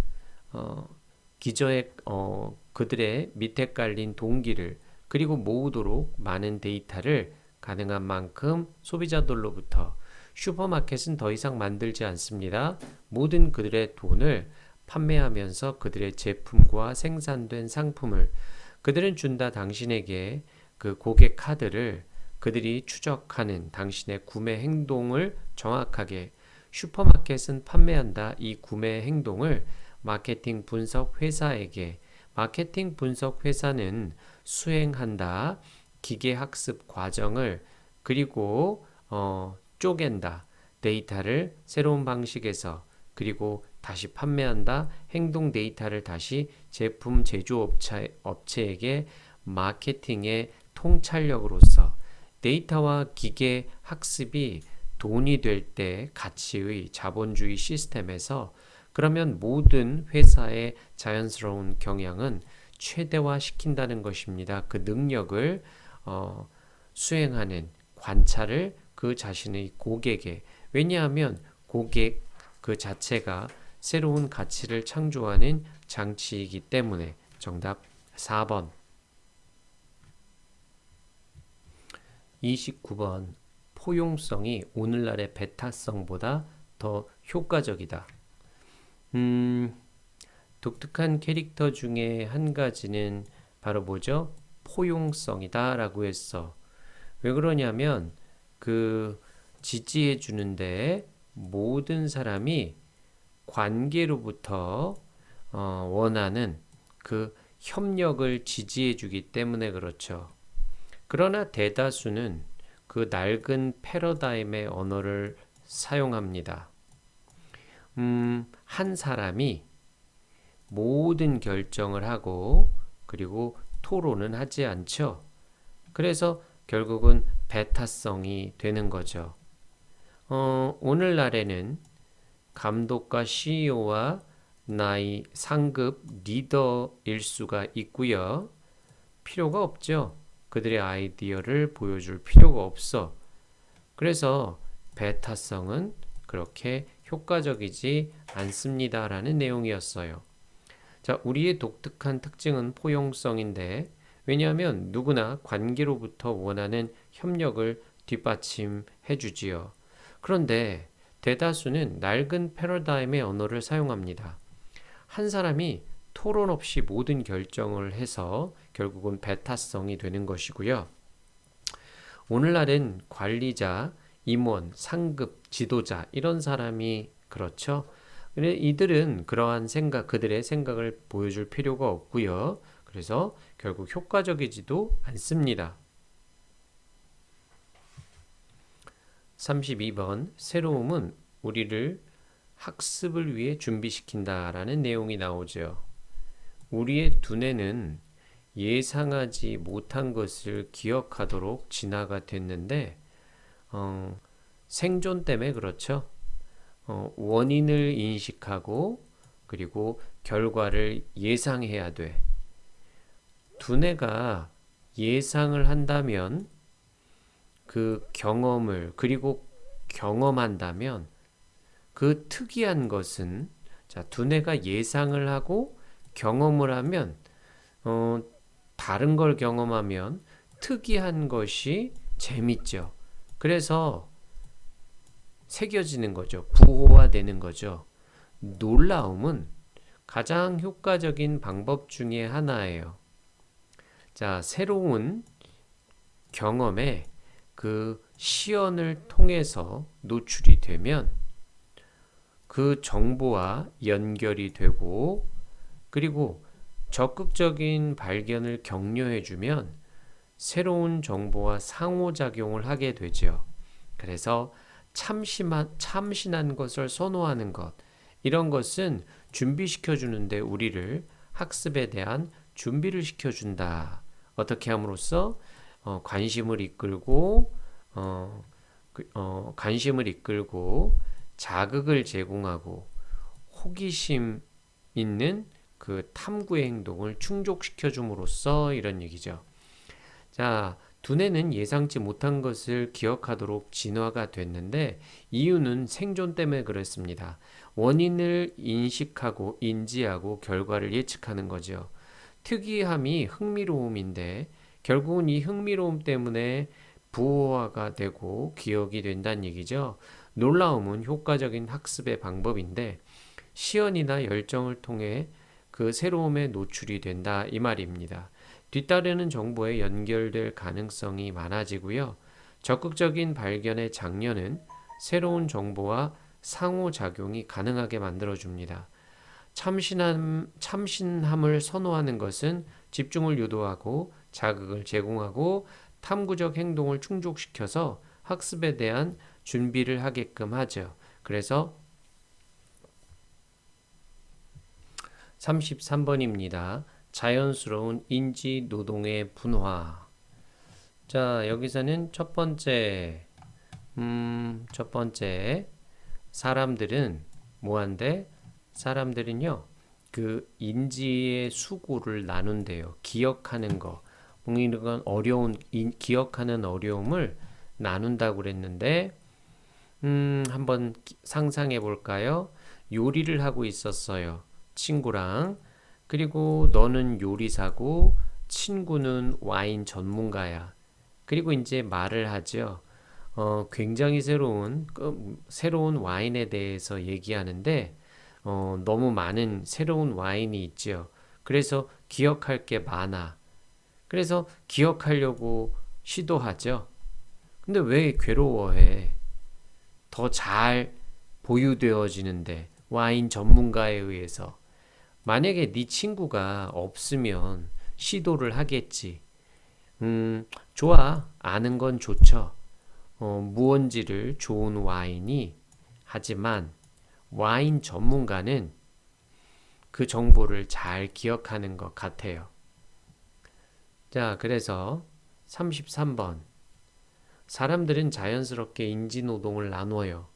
그들의 밑에 깔린 동기를 그리고 모으도록 많은 데이터를 가능한 만큼 소비자들로부터. 슈퍼마켓은 더 이상 만들지 않습니다. 모든 그들의 돈을 판매하면서 그들의 제품과 생산된 상품을 그들은 준다. 당신에게 그 고객 카드를 그들이 추적하는 당신의 구매 행동을 정확하게. 슈퍼마켓은 판매한다. 이 구매 행동을 마케팅 분석 회사에게. 마케팅 분석 회사는 수행한다. 기계 학습 과정을 그리고 쪼갠다. 데이터를 새로운 방식에서 그리고 다시 판매한다. 행동 데이터를 다시 제품 제조업체에게. 마케팅의 통찰력으로서 데이터와 기계 학습이 돈이 될 때 가치의 자본주의 시스템에서, 그러면 모든 회사의 자연스러운 경향은 최대화시킨다는 것입니다. 그 능력을 수행하는 관찰을 그 자신의 고객에. 왜냐하면 고객 그 자체가 새로운 가치를 창조하는 장치이기 때문에. 정답 4번. 29번. 포용성이 오늘날의 베타성보다 더 효과적이다. 독특한 캐릭터 중에 한 가지는 바로 뭐죠? 포용성이다 라고 했어. 왜 그러냐면 지지해 주는데 모든 사람이 관계로부터 원하는 그 협력을 지지해 주기 때문에 그렇죠. 그러나 대다수는 그 낡은 패러다임의 언어를 사용합니다. 한 사람이 모든 결정을 하고 그리고 토론은 하지 않죠. 그래서 결국은 베타성이 되는 거죠. 오늘날에는 감독과 CEO와 나의 상급 리더일 수가 있고요. 필요가 없죠. 그들의 아이디어를 보여줄 필요가 없어. 그래서 베타성은 그렇게 효과적이지 않습니다라는 내용이었어요. 자, 우리의 독특한 특징은 포용성인데, 왜냐하면 누구나 관계로부터 원하는 협력을 뒷받침해 주지요. 그런데 대다수는 낡은 패러다임의 언어를 사용합니다. 한 사람이 토론 없이 모든 결정을 해서 결국은 베타성이 되는 것이고요. 오늘날은 관리자, 임원, 상급, 지도자 이런 사람이 그렇죠. 이들은 그러한 그들의 생각을 보여줄 필요가 없고요. 그래서 결국 효과적이지도 않습니다. 32번. 새로움은 우리를 학습을 위해 준비시킨다라는 내용이 나오죠. 우리의 두뇌는 예상하지 못한 것을 기억하도록 진화가 됐는데 생존 때문에 그렇죠. 원인을 인식하고 그리고 결과를 예상해야 돼. 두뇌가 예상을 한다면 그 경험을 그리고 경험한다면 그 특이한 것은, 자, 두뇌가 예상을 하고 경험을 하면 다른 걸 경험하면 특이한 것이 재밌죠. 그래서 새겨지는 거죠. 부호화되는 거죠. 놀라움은 가장 효과적인 방법 중에 하나예요. 자, 새로운 경험에 그 시연을 통해서 노출이 되면 그 정보와 연결이 되고, 그리고 적극적인 발견을 격려해주면 새로운 정보와 상호작용을 하게 되죠. 그래서 참신한 것을 선호하는 것, 이런 것은 준비시켜주는데 우리를 학습에 대한 준비를 시켜준다. 어떻게 함으로써 관심을 이끌고 자극을 제공하고 호기심 있는 그 탐구의 행동을 충족시켜 줌으로써 이런 얘기죠. 자, 두뇌는 예상치 못한 것을 기억하도록 진화가 됐는데 이유는 생존 때문에 그렇습니다. 원인을 인식하고 인지하고 결과를 예측하는 거죠. 특이함이 흥미로움인데 결국은 이 흥미로움 때문에 부호화가 되고 기억이 된다는 얘기죠. 놀라움은 효과적인 학습의 방법인데 시연이나 열정을 통해 그 새로움에 노출이 된다 이 말입니다. 뒤따르는 정보에 연결될 가능성이 많아지고요. 적극적인 발견의 장려는 새로운 정보와 상호작용이 가능하게 만들어줍니다. 참신함을 선호하는 것은 집중을 유도하고 자극을 제공하고 탐구적 행동을 충족시켜서 학습에 대한 준비를 하게끔 하죠. 그래서 33번입니다. 자연스러운 인지 노동의 분화. 자, 여기서는 첫 번째 사람들은 뭐한데? 사람들은요, 그 인지의 수고를 나눈대요. 기억하는 거. 이런 기억하는 어려움을 나눈다고 그랬는데, 한번 상상해 볼까요? 요리를 하고 있었어요. 친구랑. 그리고 너는 요리사고, 친구는 와인 전문가야. 그리고 이제 말을 하죠. 굉장히 새로운 와인에 대해서 얘기하는데, 너무 많은 새로운 와인이 있죠. 그래서 기억할 게 많아. 그래서 기억하려고 시도하죠. 근데 왜 괴로워해? 더 잘 보유되어지는데, 와인 전문가에 의해서. 만약에 네 친구가 없으면 시도를 하겠지. 좋아. 아는 건 좋죠. 무언지를 좋은 와인이. 하지만 와인 전문가는 그 정보를 잘 기억하는 것 같아요. 자, 그래서 33번. 사람들은 자연스럽게 인지노동을 나눠요.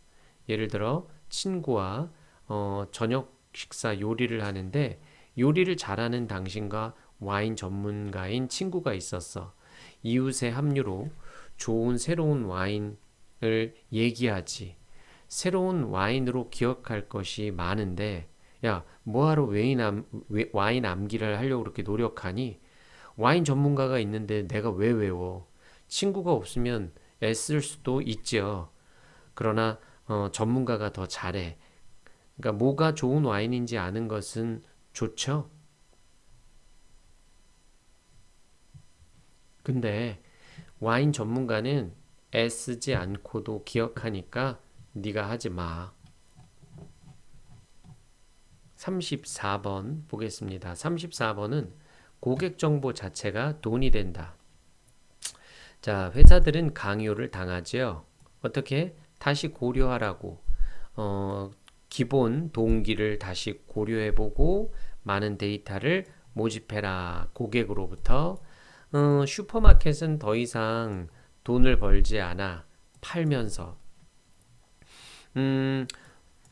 예를 들어 친구와 저녁 식사 요리를 하는데 요리를 잘하는 당신과 와인 전문가인 친구가 있었어. 이웃의 합류로 좋은 새로운 와인을 얘기하지. 새로운 와인으로 기억할 것이 많은데 야, 뭐하러 와인 암기를 하려고 그렇게 노력하니? 와인 전문가가 있는데 내가 왜 외워? 친구가 없으면 애쓸 수도 있죠. 그러나 전문가가 더 잘해. 그러니까 뭐가 좋은 와인인지 아는 것은 좋죠. 근데 와인 전문가는 애쓰지 않고도 기억하니까 네가 하지 마. 34번 보겠습니다. 34번은 고객 정보 자체가 돈이 된다. 자, 회사들은 강요를 당하죠. 어떻게? 다시 고려하라고. 기본 동기를 다시 고려해보고 많은 데이터를 모집해라. 고객으로부터. 슈퍼마켓은 더 이상 돈을 벌지 않아. 팔면서.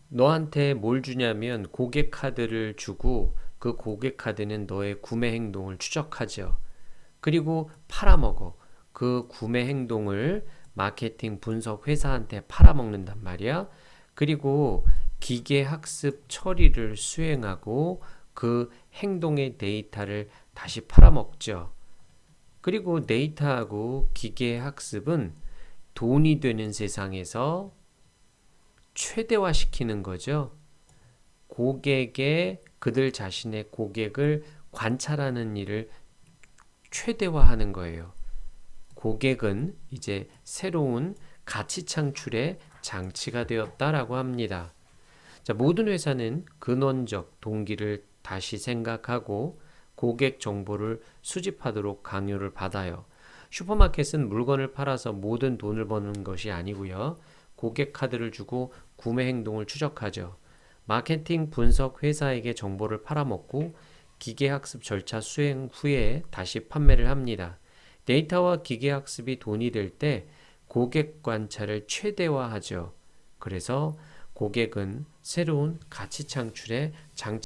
너한테 뭘 주냐면 고객 카드를 주고 그 고객 카드는 너의 구매 행동을 추적하죠. 그리고 팔아먹어. 그 구매 행동을 마케팅 분석 회사한테 팔아먹는단 말이야. 그리고 기계 학습 처리를 수행하고 그 행동의 데이터를 다시 팔아먹죠. 그리고 데이터하고 기계 학습은 돈이 되는 세상에서 최대화시키는 거죠. 그들 자신의 고객을 관찰하는 일을 최대화하는 거예요. 고객은 이제 새로운 가치 창출의 장치가 되었다라고 합니다. 자, 모든 회사는 근원적 동기를 다시 생각하고 고객 정보를 수집하도록 강요를 받아요. 슈퍼마켓은 물건을 팔아서 모든 돈을 버는 것이 아니고요. 고객 카드를 주고 구매 행동을 추적하죠. 마케팅 분석 회사에게 정보를 팔아먹고 기계학습 절차 수행 후에 다시 판매를 합니다. 데이터와 기계학습이 돈이 될 때 고객 관찰을 최대화하죠. 그래서 고객은 새로운 가치 창출의 장치